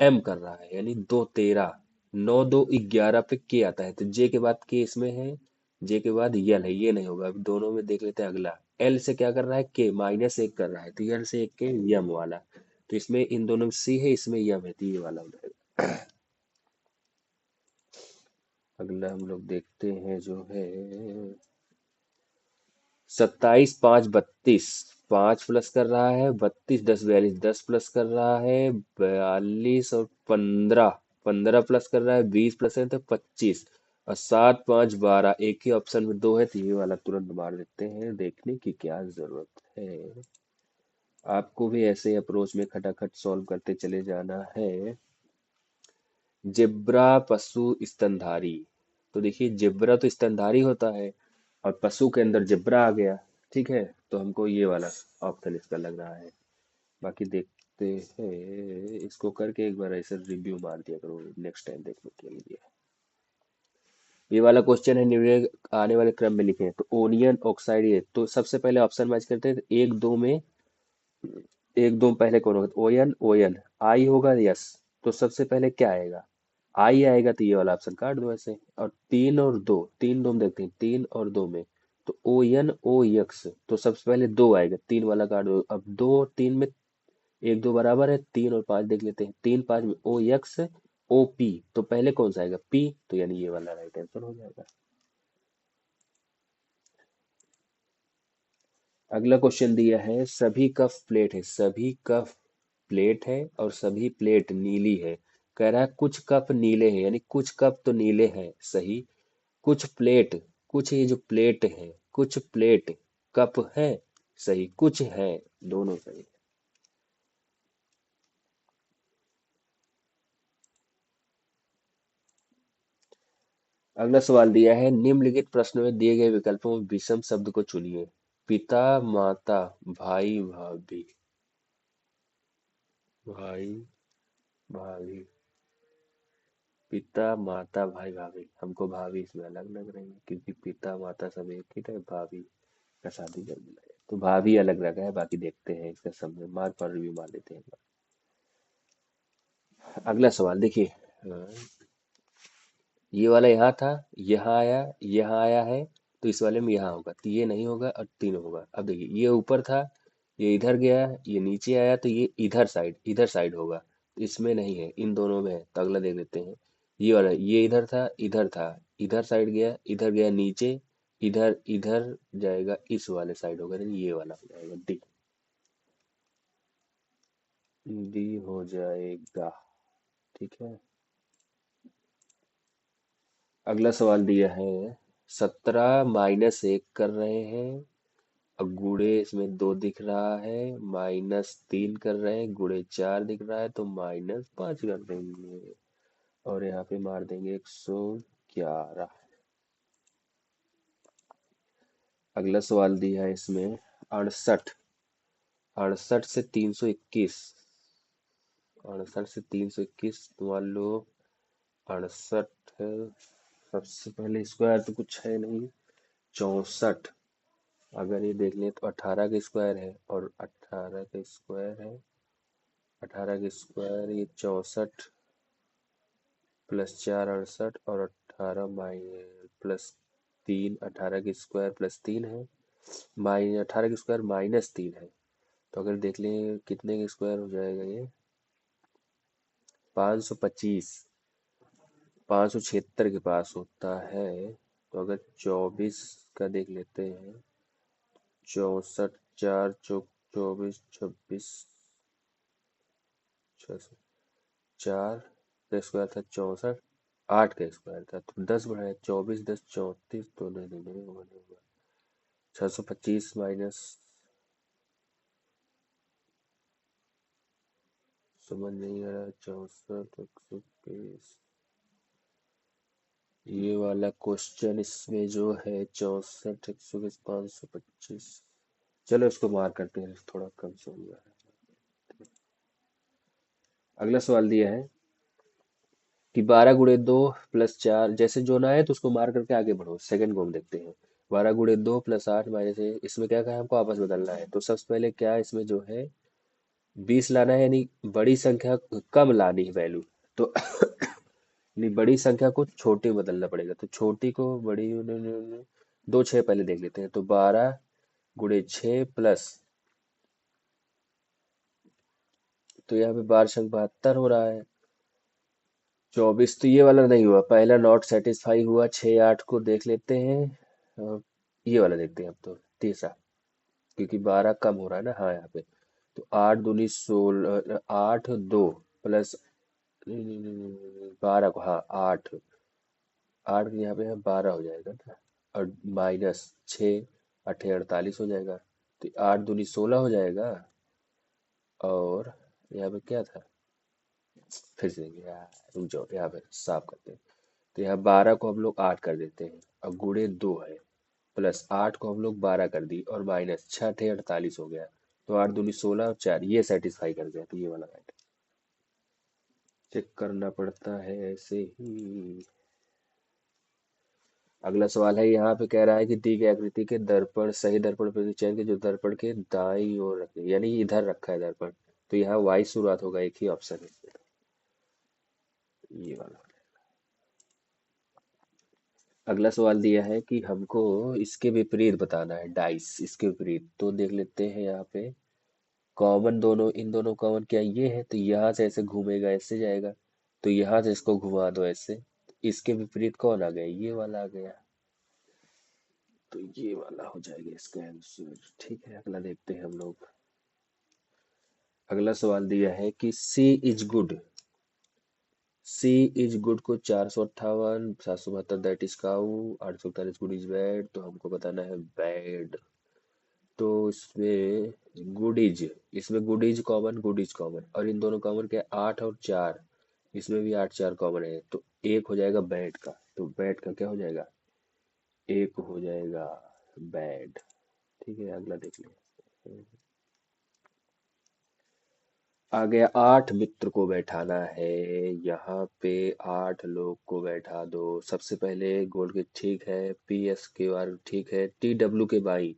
एम कर रहा है, यानी 2 13, 9 2 11 पे के आता है, तो जे के बाद के इसमें है, जे के बाद यल है, ये नहीं होगा। अभी दोनों में देख लेते हैं। अगला एल से क्या कर रहा है, के -1 कर रहा है, तो यल से एक के यम वाला, तो इसमें इन दोनों में सी है, इसमें यम है, तो ये वाला हो जाएगा। अगला हम लोग देखते हैं जो है 27 5 32, 5 प्लस कर रहा है, 32 10 42, 10 प्लस कर रहा है, 42 और 15, 15 प्लस कर रहा है, 20 प्लस है तो 25, और 7 5 12, एक ही ऑप्शन में दो है, तो ये वाला तुरंत मार देते हैं, देखने की क्या जरूरत है। आपको भी ऐसे अप्रोच में खटाखट सॉल्व करते चले जाना है। जेब्रा पशु स्तनधारी, तो देखिए जेब्रा तो स्तनधारी होता है, और पशु के अंदर जेब्रा आ गया। ठीक है, तो हमको ये वाला ऑप्शन इसका लग रहा है। बाकी देखते हैं, इसको करके एक बार ऐसे रिव्यू मार दिया करो नेक्स्ट टाइम देखने के लिए। ये वाला क्वेश्चन है, निम्न आने वाले क्रम में लिखे, तो ओनियन ऑक्साइड, ये तो सबसे पहले ऑप्शन मैच करते हैं, तो एक दो पहले कौन होगा, ओयन ओयन, आई होगा, यस, तो सबसे पहले क्या आएगा, आई आएगा तो ये वाला ऑप्शन काट दो ऐसे। और तीन और दो, तीन दो में देखते हैं, तीन और दो में तो ओ एन ओ यक्स, तो सबसे पहले दो आएगा, तीन वाला काट दो। अब दो और तीन में एक दो बराबर है, तीन और पांच देख लेते हैं, तीन पांच में ओ यक्स ओ पी, तो पहले कौन सा आएगा, पी, तो यानी ये वाला राइट आंसर हो जाएगा। अगला क्वेश्चन दिया है, सभी कप प्लेट है, सभी कप प्लेट है और सभी प्लेट नीली है। कह रहा है कुछ कप नीले हैं, यानी कुछ कप तो नीले हैं, सही। कुछ प्लेट, कुछ ये जो प्लेट है, कुछ प्लेट कप है, सही, कुछ है, दोनों सही। अगला सवाल दिया है, निम्नलिखित प्रश्न में दिए गए विकल्पों में विषम शब्द को चुनिए। पिता, माता, भाई, भाभी, भाई, भाभी, पिता, माता, भाई, भाभी। हमको भाभी इसमें अलग लग रही है, क्योंकि पिता माता सब एक ही है, भाभी का शादी कर दिया है तो भाभी अलग लगा है। बाकी देखते हैं इसका समय मार पर रिव्यू मार लेते हैं। अगला सवाल देखिए, ये वाला यहाँ था, यहाँ आया है, तो इस वाले में यहाँ होगा, तो ये नहीं होगा और तीन होगा। अब देखिए, ये ऊपर था, ये इधर गया, ये नीचे आया, तो ये इधर साइड होगा, तो इसमें नहीं है, इन दोनों में है। तो अगला देख लेते हैं, ये वाला, ये इधर था, इधर साइड गया, इधर गया नीचे, इधर इधर जाएगा, इस वाले साइड होगा, नहीं ये वाला हो जाएगा, डी। डी हो जाएगा। ठीक है। अगला सवाल दिया है, 17 - 1 कर रहे हैं, अब गुणे इसमें दो दिख रहा है, -3 कर रहे हैं, गुणे 4 दिख रहा है, तो -5 कर देंगे और यहाँ पे मार देंगे 111। अगला सवाल दिया है इसमें, 68, 68 से 321, 68 से 321, तो मान लो 68 है, सबसे पहले स्क्वायर तो कुछ है नहीं, 64, अगर ये देख लें तो 18 का स्क्वायर है, और 18 का स्क्वायर है, 18 का स्क्वायर ये 64 +4 68, और 18 +3, 18 की स्क्वायर +3 है, 18 की स्क्वायर -3 है, तो अगर देख लें कितने का स्क्वायर हो जाएगा ये, 525, 576 के पास होता है। तो अगर 24 का देख लेते हैं, 64, 4 चौक 24, 26, 4 का स्क्वायर था 64, 8 का स्क्वायर था, तो 10 बढ़ाया, 24 10 34, तो नहीं नहीं नहीं होगा, नहीं होगा। 625 माइनस, समझ नहीं आ रहा, 64 120, ये वाला क्वेश्चन इसमें जो है 64 120 525, चलो इसको मार करते हैं, थोड़ा कम से हो गया है। अगला सवाल दिया है कि 12 × 2 + 4, जैसे जो ना है तो उसको मार करके आगे बढ़ो, सेकंड को हम देखते हैं। 12 × 2 + 8 -1, इसमें क्या कहा है, हमको आपस बदलना है, तो सबसे पहले क्या इसमें जो है 20 लाना है, यानी बड़ी संख्या कम लानी है वैल्यू, तो यानी बड़ी संख्या को छोटी में बदलना पड़ेगा, तो छोटी को बड़ी, दो छः पहले देख लेते हैं, तो 12 × 6 प्लस, तो यहाँ पे 12×72 हो रहा है, 24, तो ये वाला नहीं हुआ, पहला नॉट सेटिस्फाई हुआ, 6 8 को देख लेते हैं, अ, ये वाला देखते हैं अब, तो तीसरा, क्योंकि 12 कम हो रहा है ना, हाँ यहाँ पे, तो 8 दूनी 16, 8 2 प्लस 12 को, हाँ 8, 8 यहाँ पे है 12 हो जाएगा ना, और -6 8 48 हो जाएगा, तो 8 दूनी 16 हो जाएगा, और यहाँ पे क्या था, फिर से देखिए यार, रुक जाओ, यहाँ पे साफ करते हैं, तो यहाँ 12 को हम लोग 8 कर देते हैं, अब गुणे 2 है, प्लस 8 को हम लोग 12 कर दी, और -6 6 48 हो गया, तो 8 दूनी 16 और 4 ये सेटिस्फाई कर गया, तो ये वाला राइट। चेक करना पड़ता है ऐसे ही। अगला सवाल है, यहाँ पे कह रहा है कि दी गई आकृति के दर्पण, सही दर्पण पर चयन के जो दर्पण के दाईं ओर रखे, यानी इधर रखा है दर्पण, तो यहाँ वाई शुरुआत होगा, एक ही ऑप्शन है ये वाला। अगला सवाल दिया है कि हमको इसके विपरीत बताना है, डाइस इसके विपरीत। तो देख लेते हैं यहाँ पे, कॉमन दोनों, इन दोनों कॉमन क्या ये है, तो यहाँ से ऐसे घूमेगा, ऐसे जाएगा, तो यहाँ से इसको घुमा दो ऐसे। इसके विपरीत कौन आ गया, ये वाला आ गया, तो ये वाला हो जाएगा इसका आंसर। ठीक है, अगला देखते हैं हम लोग। अगला सवाल दिया है कि sea is good. Sea is good को 458, 772 that is cow, 841 good is bad, तो हमको बताना है बैड। तो इसमें गुड इज, इसमें good is common, good is common, और इन दोनों कॉमन क्या है, 8 और 4, इसमें भी 8 4 कॉमन है, तो एक हो जाएगा बैड का। तो बैड का क्या हो जाएगा, एक हो जाएगा बैड। ठीक है, अगला देख लें। आ गया, 8 मित्र को बैठाना है। यहाँ पे 8 लोग को बैठा दो। सबसे पहले गोल के ठीक है, पी एस के बार ठीक है, टी डब्ल्यू के बाई,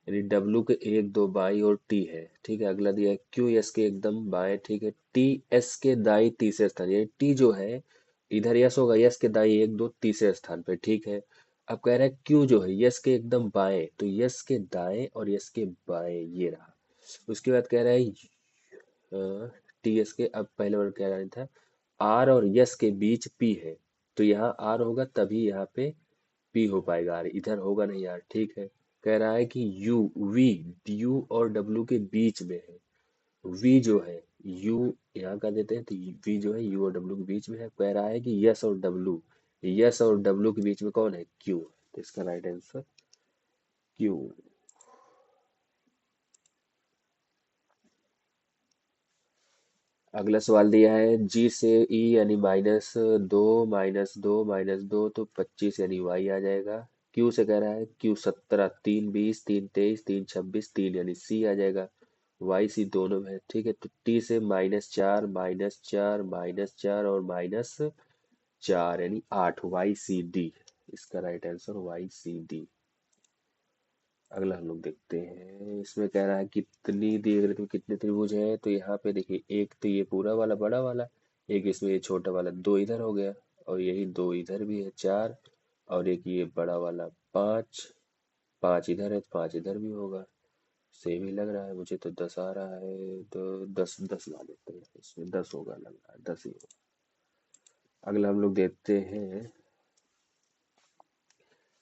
यानी डब्ल्यू के एक दो बाई और टी है। ठीक है, अगला दिया है क्यू एस के एकदम बाएं, ठीक है, टी एस के दाई तीसरे स्थान, यानी टी जो है इधर यस होगा, यस के दाई एक दो तीसरे स्थान पे। ठीक है, अब कह रहा है क्यू जो है यस के एकदम बाएं, तो यस के दाएं और यस के बाएं ये रहा। उसके बाद कह रहा है टी एस के, अब पहले वर्ड कह रहा था आर और यस के बीच पी है, तो यहाँ आर होगा तभी यहाँ पे पी हो पाएगा, आर इधर होगा नहीं यार। ठीक है, कह रहा है कि यू वी, यू और डब्ल्यू के बीच में है। वी जो है यू यहाँ का देते हैं, तो वी जो है यू और डब्ल्यू के बीच में है। कह रहा है कि यस और डब्ल्यू, यस और डब्ल्यू के बीच में कौन है, क्यू, तो इसका राइट आंसर क्यू। अगला सवाल दिया है जी से ई यानी -2 -2 -2 तो 25 यानी वाई आ जाएगा। क्यू से कह रहा है क्यू 17, 3 20, 3 23, 3 26, 3 यानी सी आ जाएगा। वाई सी दोनों में है। ठीक है, तो टी से -4 -4 -4 और -4 यानी 8, वाई सी डी, इसका right answer Y C D. अगला हम लोग देखते हैं, इसमें कह रहा है कितनी दी गई तो कितने त्रिभुज हैं, तो यहाँ पे देखिए एक तो ये पूरा वाला बड़ा वाला, एक इसमें ये छोटा वाला, दो इधर हो गया, और यही दो इधर भी है 4, और एक ये बड़ा वाला 5, 5 इधर है तो 5 इधर भी होगा। सेम ही लग रहा है मुझे, तो 10 आ रहा है, तो 10 10 ला देते हैं, इसमें 10 होगा, लग रहा है 10 ही होगा। अगला हम लोग देखते हैं,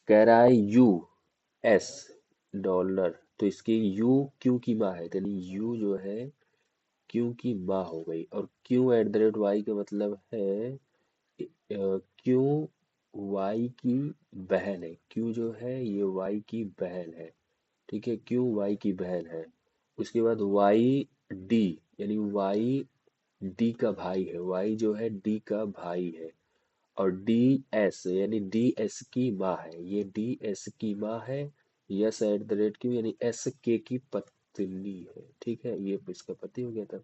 कह रहा है यू एस डॉलर, तो इसकी यू क्यू की माँ है, यानी यू जो है क्यू की माँ हो गई, और Q at the rate Y का मतलब है क्यू वाई की बहन है। क्यू जो है ये वाई की बहन है। ठीक है, क्यू वाई की बहन है। उसके बाद वाई डी, यानी वाई डी का भाई है, वाई जो है डी का भाई है। और डी एस यानी डी एस की माँ है, ये डी एस की माँ है। Yes eight the rate Q यानी एस के की पत्नी है। ठीक है, ये इसका पति हो गया था।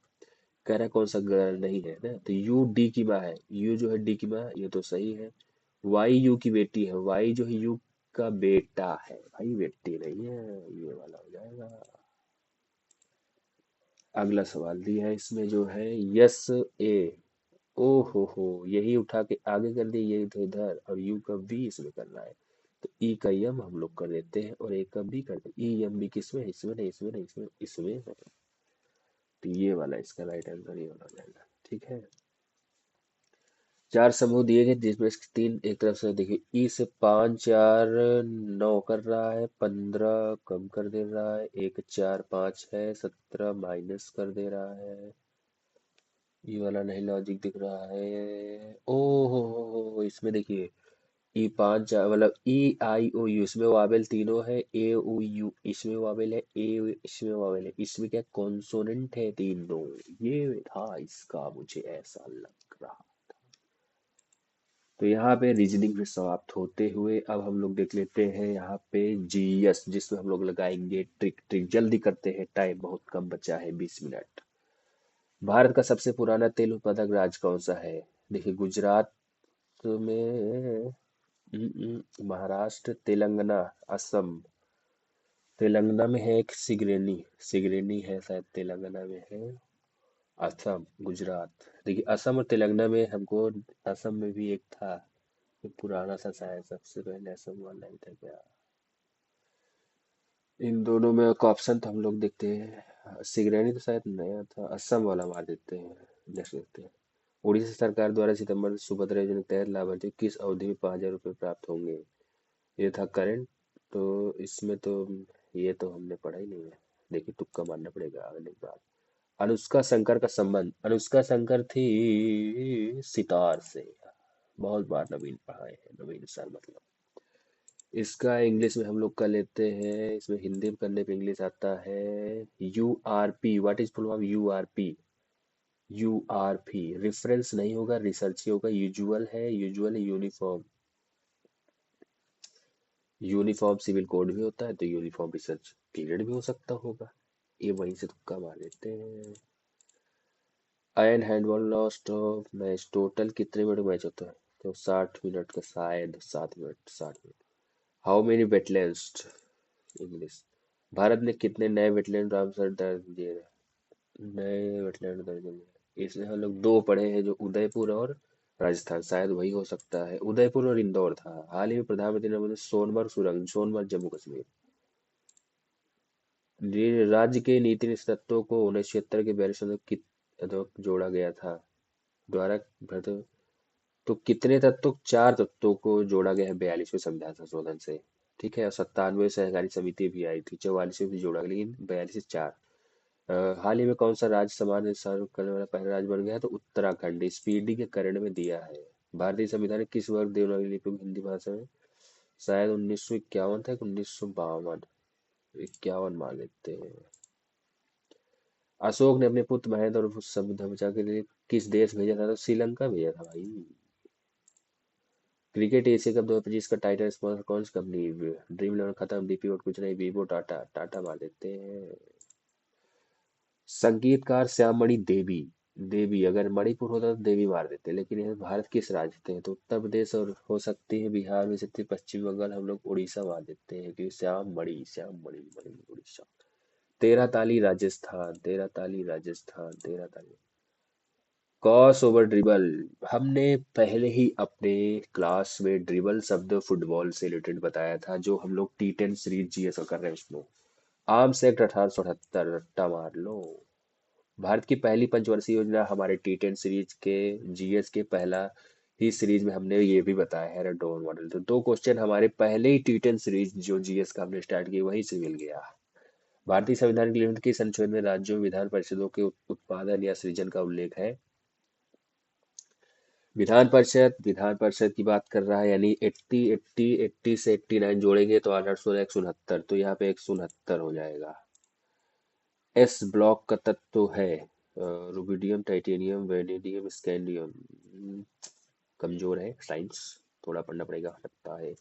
कह रहा है कौन सा गर्ल नहीं है ना, तो यू डी की माँ है, यू जो है डी की माँ, ये तो सही है। वाई यू की बेटी है, वाई जो है यू का बेटा है, भाई बेटी नहीं है, ये वाला हो जाएगा। अगला सवाल दिया है इसमें जो है यस ए, ओ हो, यही उठा के आगे कर दिए, ये तो इधर, और यू का बी इसमें करना है, तो ई का यम हम लोग कर देते हैं और ए का बी कर देते हैं। ई यम बी किसमें है, इसमें नहीं, इसमें नहीं, इसमें इसमें है, तो ये वाला इसका राइट आंसर ये वाला हो जाएगा। ठीक है, 4 समूह दिए गए जिसमें से तीन एक तरफ से, देखिए ई से 5 4 9 कर रहा है, 15 कम कर दे रहा है, 1 4 5 है, 17 माइनस कर दे रहा है। ये वाला नहीं लॉजिक दिख रहा है, ओ हो, इसमें देखिए ई 5 4 मतलब ई आई ओ यू, इसमें वावेल तीनों है, ए ओ यू इसमें वावेल है, ए इसमें वावेल है, इसमें क्या कॉन्सोनेंट है तीनों। ये था इसका, मुझे ऐसा लग रहा। तो यहाँ पे रीजनिंग भी समाप्त होते हुए अब हम लोग देख लेते हैं यहाँ पे जीएस, जिसमें हम लोग लगाएंगे ट्रिक। ट्रिक जल्दी करते हैं, टाइम बहुत कम बचा है, 20 मिनट। भारत का सबसे पुराना तेल उत्पादक राज्य कौन सा है, देखिए गुजरात में, महाराष्ट्र, तेलंगाना, असम। तेलंगाना में है एक सिगरेनी, सिगरेनी है शायद, तेलंगाना में है, असम, गुजरात। देखिए असम और तेलंगाना में हमको, असम में भी एक था, ये पुराना सा शायद सबसे पहले असम वाला ही था क्या। इन दोनों में एक ऑप्शन तो हम लोग देखते हैं, सिगरेनी तो शायद नया था, असम वाला मार देते हैं। नेक्स्ट देखते हैं। उड़ीसा सरकार द्वारा सितंबर सुभद्रा योजना के तहत लाभार्थी को किस अवधि में 5,000 रुपये प्राप्त होंगे। ये था करंट। तो इसमें तो ये तो हमने पढ़ा ही नहीं है। देखिए तुक्का मारना पड़ेगा अगले बार। अनुष्का शंकर का संबंध, अनुष्का शंकर थी सितार से। बहुत बार नवीन पढ़ाए हैं, नवीन सर मतलब। इसका इंग्लिश में हम लोग कर लेते हैं, इसमें हिंदी में करने पे इंग्लिश आता है। URP, what is full form URP। URP reference नहीं होगा, रिसर्च ही होगा। यूजुअल है, usual uniform. Uniform civil code भी होता है तो यूनिफॉर्म रिसर्च पीरियड भी हो सकता होगा। ये वहीं से तुक्का मार लेते हैं। Ion handball last of match, total कितने मिनट मैच होता है। तो 60 मिनट का, शायद 7 minute, 60 minute. How many wetlands, English. Bharat ने कितने नए वेटलैंड रामसर दर्ज दिए हैं? नए वेटलैंड दर्ज दिए हैं। इसमें हम लोग दो पढ़े हैं, जो उदयपुर और राजस्थान, शायद वही हो सकता है। उदयपुर और इंदौर था। हाल ही में प्रधानमंत्री नरेंद्र मोदी सोनमर्ग सुरंग, सोनमर्ग जम्मू कश्मीर। राज्य के नीति निधि तत्वों को 1976 के 42 में जोड़ा गया था। द्वारा तो कितने तत्वों, चार तत्वों को जोड़ा गया है 42वें संविधान संशोधन से। ठीक है, और 97 सहकारी समिति भी आई थी, 44 में भी जोड़ा गया, लेकिन 42 से चार। हाल ही में कौन सा राज्य समान सर्व करने वाला पहला राज्य बन गया है, तो उत्तराखंड स्पीडी के करण में दिया है। भारतीय संविधान ने किस वर्ग देवनागरी लिपि को हिंदी भाषा में, शायद 1951 था कि 1952। 51 मान लेते हैं। अशोक ने अपने पुत्र महेंद्र और सभ्यता के लिए किस देश भेजा था, तो श्रीलंका भेजा था भाई। क्रिकेट एशिया कप 2025 का टाइटल स्पॉन्सर कौन सी कंपनी। ड्रीम इलेवन खत्म, डीपी और कुछ नहीं, वीवो, टाटा। टाटा मान लेते हैं। संगीतकार श्याममणि देवी, देवी अगर मणिपुर होता तो देवी मार देते, लेकिन ये भारत किस राज्य थे, तो उत्तर प्रदेश और हो सकती है बिहार में सकती है, पश्चिम बंगाल, हम लोग उड़ीसा मार देते हैं क्योंकि श्याममणि, श्याममणि मणि उड़ीसा। तेरह ताली राजस्थान, तेरह ताली राजस्थान, तेरह ताली। क्रॉस ओवर ड्रिबल, हमने पहले ही अपने क्लास में ड्रिबल शब्द फुटबॉल से रिलेटेड बताया था, जो हम लोग T10 सीरीज जीएस का कर रहे हैं उसमें। आर्म्स एक्ट 1878, रट्टा मार लो। भारत की पहली पंचवर्षीय योजना, हमारे T10 सीरीज के जीएस के पहला ही सीरीज में हमने ये भी बताया है, रेडोन मॉडल। तो दो क्वेश्चन हमारे पहले ही T10 सीरीज जो जीएस का हमने स्टार्ट किया वहीं से मिल गया। भारतीय संविधान की निम्नलिखित की संशोधन में राज्यों में विधान परिषदों के उत्पादन या सृजन का उल्लेख है। विधान परिषद, विधान परिषद की बात कर रहा है, यानी 80 80 80 से 89 जोड़ेंगे तो 816 169, तो यहाँ पे 169 हो जाएगा। एस ब्लॉक का तत्व है रुबिडियम, टाइटेनियम, वेनेडियम, स्कैंडियम। कमजोर है साइंस, थोड़ा पढ़ना पड़ेगा लगता है।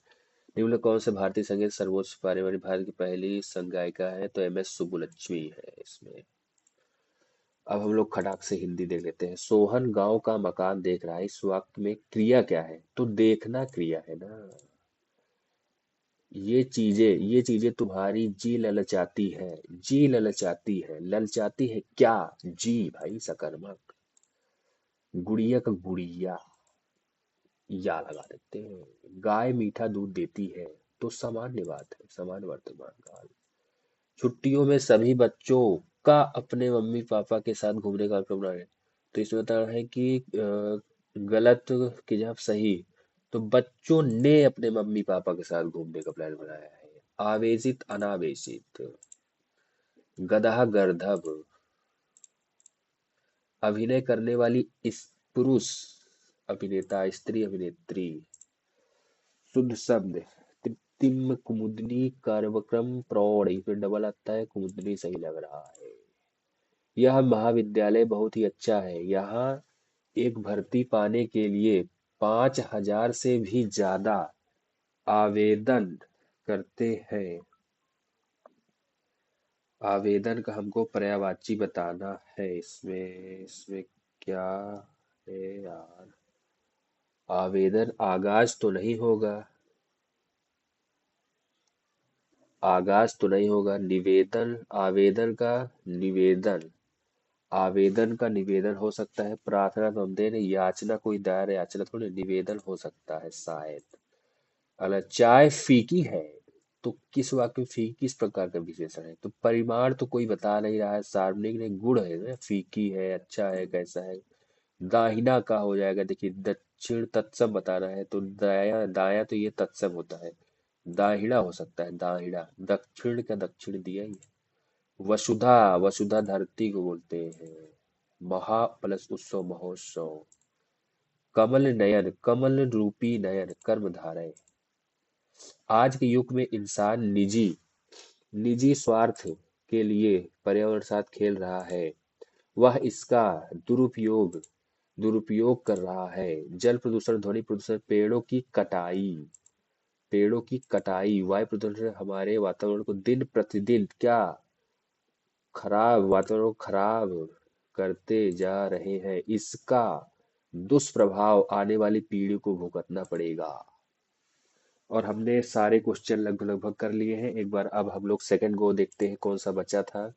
निम्न में कौन से भारतीय संगीत सर्वोच्च पारिवारिक भारत की पहली संघ गायिका है, तो MS सुब्बुलक्ष्मी है इसमें। अब हम लोग खटाक से हिंदी देख लेते हैं। सोहन गांव का मकान देख रहा है, इस वाक्य में क्रिया क्या है, तो देखना क्रिया है ना। ये चीजें तुम्हारी जी ललचाती है, जी ललचाती है, ललचाती है क्या, जी भाई सकर्मक। गुड़िया का गुड़िया, या लगा देते हैं। गाय मीठा दूध देती है, तो सामान्य बात है, सामान्य वर्तमान काल। छुट्टियों में सभी बच्चों का अपने मम्मी पापा के साथ घूमने का प्लान है, तो इसमें बता रहा है कि गलत की जगह सही। तो बच्चों ने अपने मम्मी पापा के साथ घूमने का प्लान बनाया है। आवेशित अनावेशित, गदहा गर्दभ, अभिनय करने वाली पुरुष अभिनेता, स्त्री अभिनेत्री। शुद्ध शब्द कृत्रिम, कुमुदनी, कार्यक्रम, प्रौढ़, इसमें डबल आता है, कुमुदनी सही लग रहा है। यह महाविद्यालय बहुत ही अच्छा है, यहाँ एक भर्ती पाने के लिए 5,000 से भी ज्यादा आवेदन करते हैं। आवेदन का हमको पर्यायवाची बताना है, इसमें क्या है यार। आवेदन आगाज तो नहीं होगा, आगाज तो नहीं होगा। निवेदन, आवेदन का निवेदन, आवेदन का निवेदन हो सकता है, प्रार्थना तो हम दे रहे, याचना कोई दायर याचना थोड़ी, निवेदन हो सकता है शायद। अगर चाय फीकी है तो किस वाक्य में फीकी किस प्रकार का विशेषण है? तो परिमाण तो कोई बता नहीं रहा है, सार्वजनिक नहीं, गुण है ना, फीकी है, अच्छा है, कैसा है। दाहिना का हो जाएगा, देखिए दक्षिण तत्सम बताना है तो दाया दाया तो ये तत्सम होता है, दाहिना हो सकता है, दाहिना, दक्षिण का दक्षिण दिया ही है। वसुधा, वसुधा धरती को बोलते हैं। महा प्लस उत्सव, महोत्सव। कमल नयन, कमल रूपी नयन, कर्म धारय। आज के युग में इंसान निजी निजी स्वार्थ के लिए पर्यावरण साथ खेल रहा है। वह इसका दुरुपयोग दुरुपयोग कर रहा है। जल प्रदूषण, ध्वनि प्रदूषण, पेड़ों की कटाई, वायु प्रदूषण हमारे वातावरण को दिन प्रतिदिन क्या खराब, वातावरण को खराब करते जा रहे हैं। इसका दुष्प्रभाव आने वाली पीढ़ी को भुगतना पड़ेगा। और हमने सारे क्वेश्चन लगभग लगभग कर लिए हैं। एक बार अब हम लोग सेकंड गो देखते हैं कौन सा बचा था।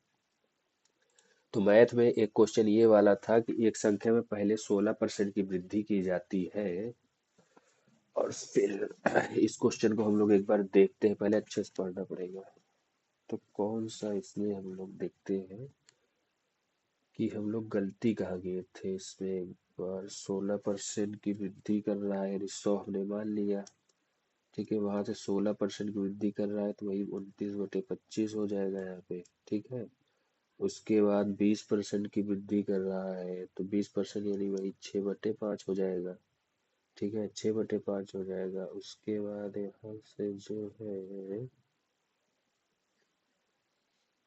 तो मैथ में एक क्वेश्चन ये वाला था कि एक संख्या में पहले 16% की वृद्धि की जाती है। और फिर इस क्वेश्चन को हम लोग एक बार देखते हैं, पहले अच्छे से पढ़ना पड़ेगा। तो कौन सा इसमें हम लोग देखते हैं कि हम लोग गलती कहाँ किए थे इसमें। एक बार 16% की वृद्धि कर रहा है, यानी 100 हमने मान लिया। ठीक है, वहां से 16% की वृद्धि कर रहा है तो वही 29/25 हो जाएगा यहाँ पे। ठीक है, उसके बाद 20% की वृद्धि कर रहा है तो 20% यानी वही 6/5 हो जाएगा। ठीक है, 6/5 हो जाएगा। उसके बाद यहाँ से जो है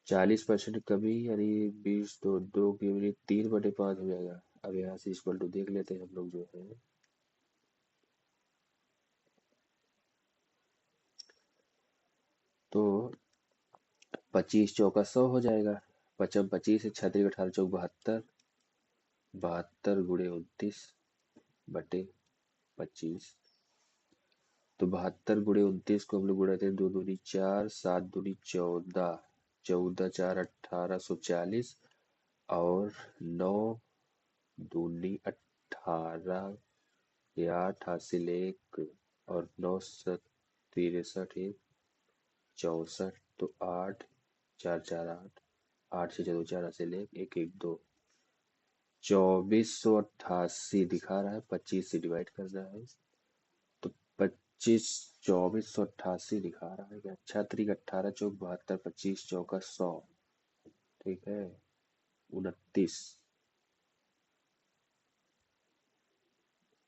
40% कमी, यानी 20 तो 2 की वजह 3/5 हो जाएगा। अब यहाँ से इक्वल टू देख लेते हैं हम लोग जो है। तो 25 × 4 = 100 हो जाएगा। पचम 25 है, 6×3 = 18, 72, 72 × 29/25। तो 72 × 29 को हम लोग गुणाते हैं, 2×2 = 4, 7×2 = 14, 14×4 = 1840, और 9×2 = 18, या 88 और 9×7 = 63, 64, तो 8×4 = 8, 8×6 = 4, 4 1 1 2, 2488 दिखा रहा है, 25 से डिवाइड करना है। तो 2488 दिखा रहा है क्या? 6×3 = 18, 18×4 = 72, 25 × 4 = 100। ठीक है, 29।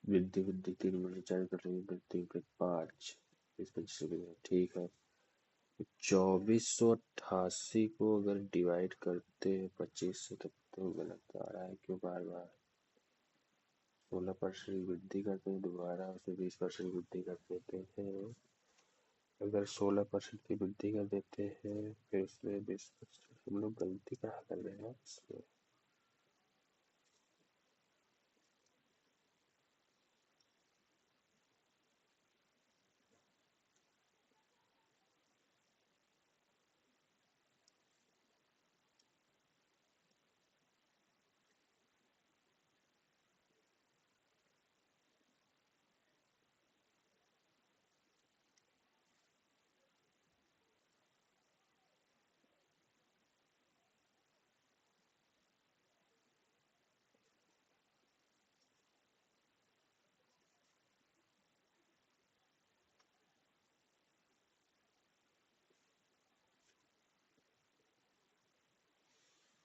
वृद्धि वृद्धि 3×4 = 5, 20 25 ठीक है। 2488 को अगर डिवाइड करते हैं 25 से तब तो गलत आ रहा है, क्यों बार बार 16% वृद्धि करते हैं, दोबारा उसे 20% वृद्धि कर देते हैं। अगर 16% की वृद्धि कर देते हैं फिर उसमें 20%, हम लोग गलती कहाँ कर रहे हैं इसमें।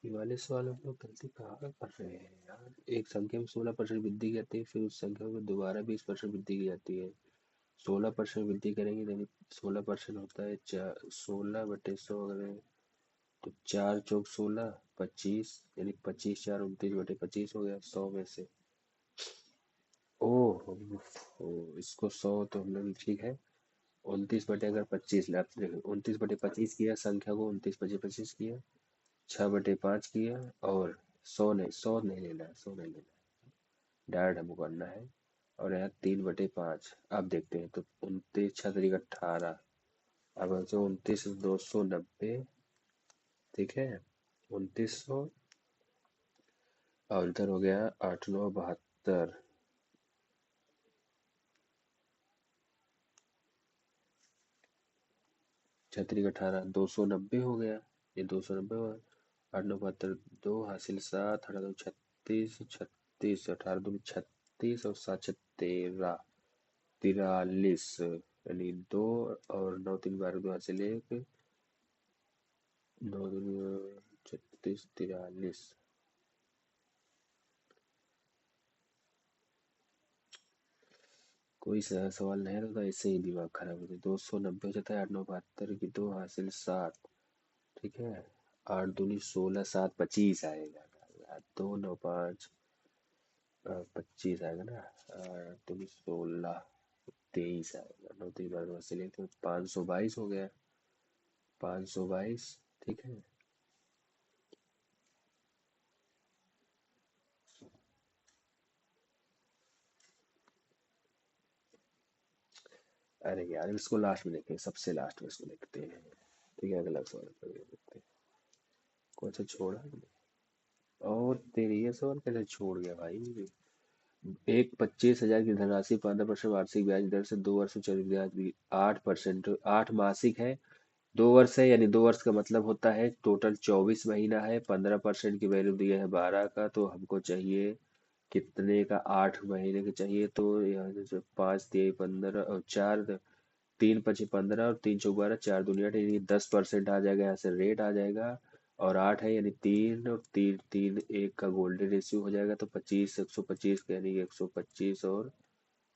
ये वाले सवाल हम लोग गलती कहाँ कर रहे हैं यार। एक संख्या में 16% वृद्धि करते हैं, फिर उस संख्या में दोबारा 20% वृद्धि की जाती है। 16% वृद्धि करेंगे यानी 16% होता है 16/100, अगर तो 4×4 = 16, 25, यानी 25×4 = 29/25 हो गया 100 में से। ओह, इसको 100 तो हम लोग ठीक है। 29/25 लाते हैं, 29/25 किया, संख्या को 29/25 किया, 6/5 किया, और 100 नहीं लेना है, 100 नहीं लेना है, डायरेक्ट हमको करना है। और यहाँ 3/5। अब देखते हैं तो 29, 6×3 = 18, अब 29 290, ठीक है, 2900 और इधर हो गया 8 9 72। छतरी का 18 290 हो गया। ये 290 हुआ। 8 9 72, 2 हासिल 7, 8 2 36, 36 18 2 36 और 7 6 13, 43, यानी 2 और 9 3 12 2 हासिल 1, 9 36 43। कोई सवाल नहीं रहता, इससे ही दिमाग खराब होता है। 290 हो जाता है। 8 9 72 की 2 हासिल 7, ठीक है। 8 दूनी 16, 7 25 आएगा। 2 9 5, 25 आएगा ना। 8 दूनी 16, 23 आएगा। 9 3 12 से लेते 522 हो गया। 522, ठीक है। अरे यार, इसको लास्ट में देखते हैं, सबसे लास्ट में इसको देखते हैं। ठीक है, अगला सवाल पर देखते हैं। कौन सा छोड़ा हमने? और तेरी ये सवाल कैसे छोड़ गया भाई मुझे। एक 25,000 की धनराशि 15% वार्षिक ब्याज दर से 2 वर्ष में चक्रवृद्धि ब्याज भी 8%, 8 मासिक है। 2 वर्ष है, यानी 2 वर्ष का मतलब होता है टोटल 24 महीना है। 15% की वैल्यू दिया है 12 का, तो हमको चाहिए कितने का? 8 महीने के चाहिए। तो यहाँ से 5 3 15 और 4, 3 5 15 और 3 4 12, 4 दूनी 8, यानी 10% आ जाएगा। यहाँ से रेट आ जाएगा। और 8 है, यानी 3 और 3 3 1 का गोल्डन रेशियो हो जाएगा। तो 25, 125 यानी 125 और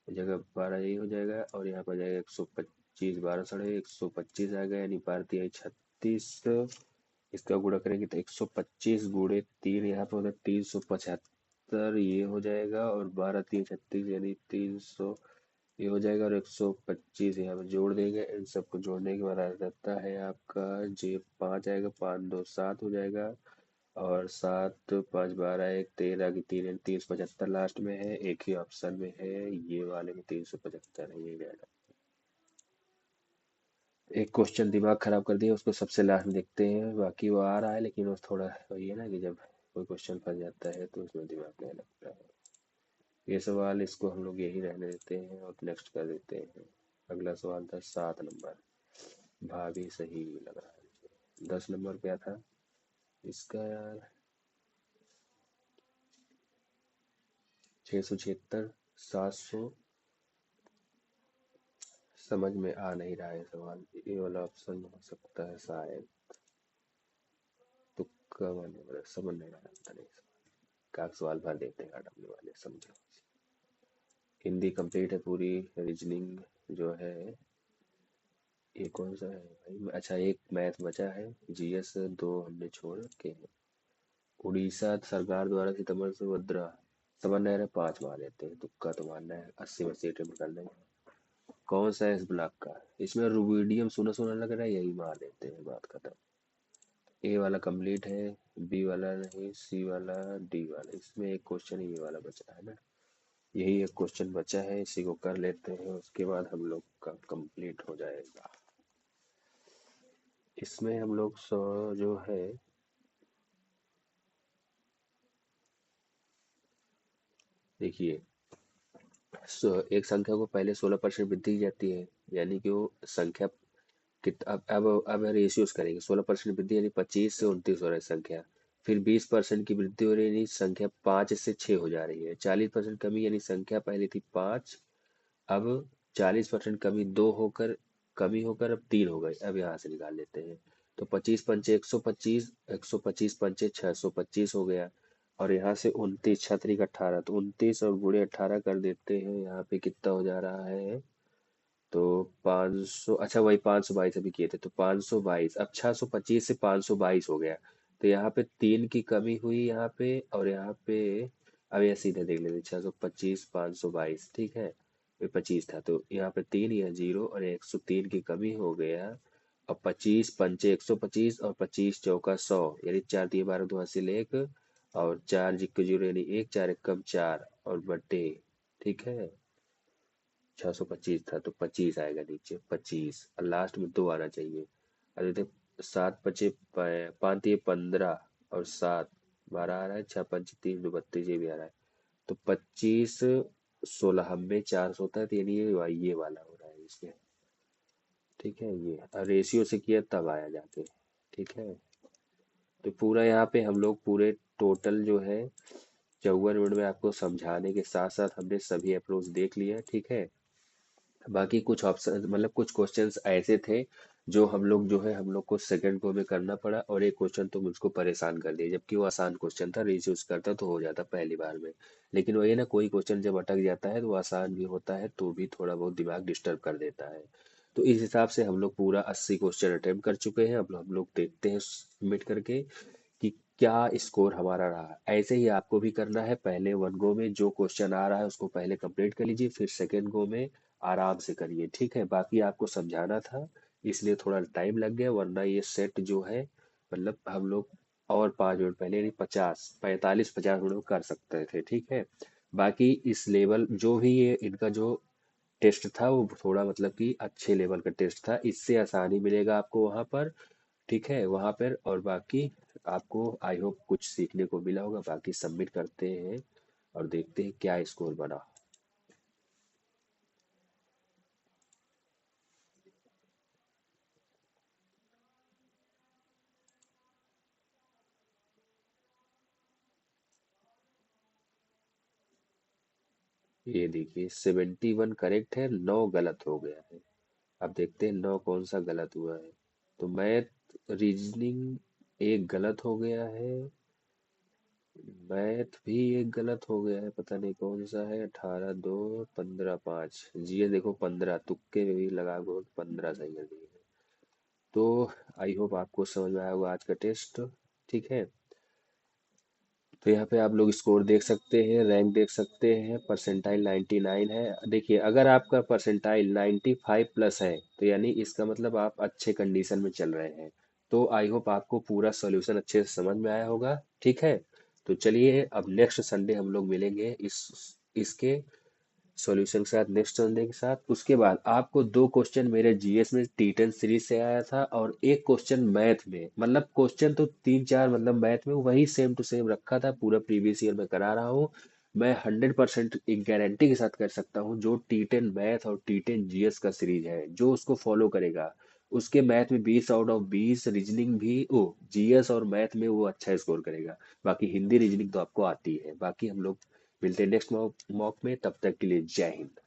जगह 12, यही हो जाएगा। और यहाँ पर जाएगा 125, 12 साढ़े 125 आएगा, यानी 12 3 36। इसका गुणा करेंगे तो 125 × 3, यहाँ पर होगा 375, ये हो जाएगा। और 12 3 36, यानी 300, ये हो जाएगा। और 125 यहाँ पर जोड़ देंगे। इन सबको जोड़ने के बाद आ जाता है आपका जे 5 आएगा। 5 2 7 हो जाएगा। और 7 5 12 1 13 की 3 375 लास्ट में है। एक ही ऑप्शन में है, ये वाले में 375 है, ये जाएगा। एक क्वेश्चन दिमाग खराब कर दिया, उसको सबसे लास्ट में देखते हैं। बाकी वो आ रहा है, लेकिन वो थोड़ा वही है ना कि जब कोई क्वेश्चन फंस जाता है तो उसमें दिमाग नहीं लगता है। ये सवाल इसको हम लोग यही रहने देते हैं और नेक्स्ट कर देते हैं। अगला सवाल था 7 नंबर। भाभी सही लग रहा है। 10 नंबर क्या था इसका यार? 676, 700। समझ में आ नहीं रहा है सवाल। ये वाला ऑप्शन हो सकता है शायद। तुक्का मारने वाला, समझ नहीं रहा था। नहीं, का सवाल भर देते हैं अपने वाले, समझो। हिंदी कंप्लीट है पूरी। रीजनिंग जो है, ये कौन सा है भाई? अच्छा, एक मैथ बचा है। जीएस 2 हमने छोड़ के हैं। उड़ीसा सरकार द्वारा सितंबर से भद्रा, समझ नहीं रहे, 5 मार देते हैं। तुक्का तो मारना है, 80 में से अटेम्प्ट कर लेंगे। कौन सा है इस ब्लॉक का? इसमें रुबिडियम सुना सुना लग रहा है, यही मार देते हैं, बात खत्म। ए वाला कंप्लीट है। बी वाला नहीं, सी वाला, डी वाला। इसमें एक क्वेश्चन ये वाला बचा है ना। यही एक क्वेश्चन बचा है, इसी को कर लेते हैं, उसके बाद हम लोग का कंप्लीट हो जाएगा। इसमें हम लोग जो है, देखिए, एक संख्या को पहले 16% वृद्धि की जाती है, यानी कि वो संख्या कित अब रेशियोज करेंगे। 16% वृद्धि यानी 25 से 29 हो रहा है संख्या। फिर 20% की वृद्धि हो रही है, यानी संख्या 5 से 6 हो जा रही है। 40% कमी, यानी संख्या पहले थी 5, अब 40% कमी 2 होकर, कमी होकर अब 3 हो गई। अब यहाँ से निकाल लेते हैं। तो 25 पंचे 125, 125 पंचे 625 हो गया। और यहाँ से 29, छतरी का 18, तो 29 और गुणे 18 कर देते हैं। यहाँ पे कितना हो जा रहा है? तो 500, अच्छा वही 522 अभी किए थे, तो 522। अब 625 से 522 हो गया। तो यहाँ पे 3 की कमी हुई यहाँ पे, और यहाँ पे अब यह सीधे देख लेते। 625 522, ठीक है। ये 25 था, तो यहाँ पे 3, यह 0 और 103 की कमी हो गया। और 25 पंचे 125 और 25 चौका 100, यानी 4 3 12 2 हासिल 1, और 4 0 यानी 1, 4 1 कम 4 और बटे, ठीक है। 625 था, तो 25 आएगा नीचे, 25, और लास्ट में 2 आना चाहिए। अरे देख, 7 5 15 और 7, 12 आ रहा है, 6 5 30 2 32, ये भी आ रहा है। तो 25 16 में 4 से होता है, तो यानी ये वाला हो रहा है इसमें। ठीक है, ये रेशियो से किया तब आया जाके। ठीक है, तो पूरा यहाँ पे हम लोग पूरे टोटल जो है 54 मिनट में आपको समझाने के साथ साथ हमने सभी अप्रोच देख लिया। ठीक है, बाकी कुछ ऑप्शन मतलब कुछ क्वेश्चंस ऐसे थे जो हम लोग जो है हम लोग को सेकंड गो में करना पड़ा, और एक क्वेश्चन तो मुझको परेशान कर दिया, जबकि वो आसान क्वेश्चन था, रीयूज करता तो हो जाता पहली बार में। लेकिन वही ना, कोई क्वेश्चन जब अटक जाता है तो वो आसान भी होता है तो भी थोड़ा बहुत दिमाग डिस्टर्ब कर देता है। तो इस हिसाब से हम लोग पूरा 80 क्वेश्चन अटेम्प्ट कर चुके हैं। अब हम लोग देखते हैं सबमिट करके कि क्या स्कोर हमारा रहा। ऐसे ही आपको भी करना है, पहले वन गो में जो क्वेश्चन आ रहा है उसको पहले कंप्लीट कर लीजिए, फिर सेकेंड गो में आराम से करिए। ठीक है, बाकी आपको समझाना था इसलिए थोड़ा टाइम लग गया, वरना ये सेट जो है मतलब हम लोग और 5 मिनट पहले यानी 50 45 50 मिनट में कर सकते थे। ठीक है, बाकी इस लेवल जो भी ये इनका जो टेस्ट था वो थोड़ा मतलब कि अच्छे लेवल का टेस्ट था, इससे आसानी मिलेगा आपको वहाँ पर। ठीक है, वहाँ पर और बाकी आपको आई होप कुछ सीखने को मिला होगा। बाकी सबमिट करते हैं और देखते हैं क्या स्कोर बना। ये देखिए 71 करेक्ट है, 9 गलत हो गया है। अब देखते हैं 9 कौन सा गलत हुआ है। तो मैथ रीजनिंग एक गलत हो गया है, मैथ भी एक गलत हो गया है, पता नहीं कौन सा है। 18 2 15 5, जी देखो 15 तुक्के में भी लगा गो 15 सही है दिए हैं। तो आई होप आपको समझ में आया होगा आज का टेस्ट। ठीक है, तो यहाँ पे आप लोग स्कोर देख सकते हैं, रैंक देख सकते हैं। परसेंटाइल 99 है। देखिए अगर आपका परसेंटाइल 95 प्लस है तो यानी इसका मतलब आप अच्छे कंडीशन में चल रहे हैं। तो आई होप आपको पूरा सॉल्यूशन अच्छे से समझ में आया होगा। ठीक है, तो चलिए अब नेक्स्ट संडे हम लोग मिलेंगे इसके सॉल्यूशन के साथ, नेक्स्ट संडे के साथ। उसके बाद आपको दो क्वेश्चन मेरे जीएस में टी10 सीरीज से आया था, और एक क्वेश्चन मैथ में, मतलब क्वेश्चन तो 3 4 मतलब मैथ में वही सेम टू सेम रखा था, पूरा प्रीवियस ईयर में करा रहा हूँ। मैं 100% एक गारंटी के साथ कर सकता हूँ, जो टी10 मैथ और टी10 जीएस का सीरीज है जो उसको फॉलो करेगा उसके मैथ में 20 आउट ऑफ 20, रीजनिंग भी ओ जीएस और मैथ में वो अच्छा स्कोर करेगा। बाकी हिंदी रीजनिंग तो आपको आती है। बाकी हम लोग मिलते हैं नेक्स्ट मॉक मॉक में, तब तक के लिए जय हिंद।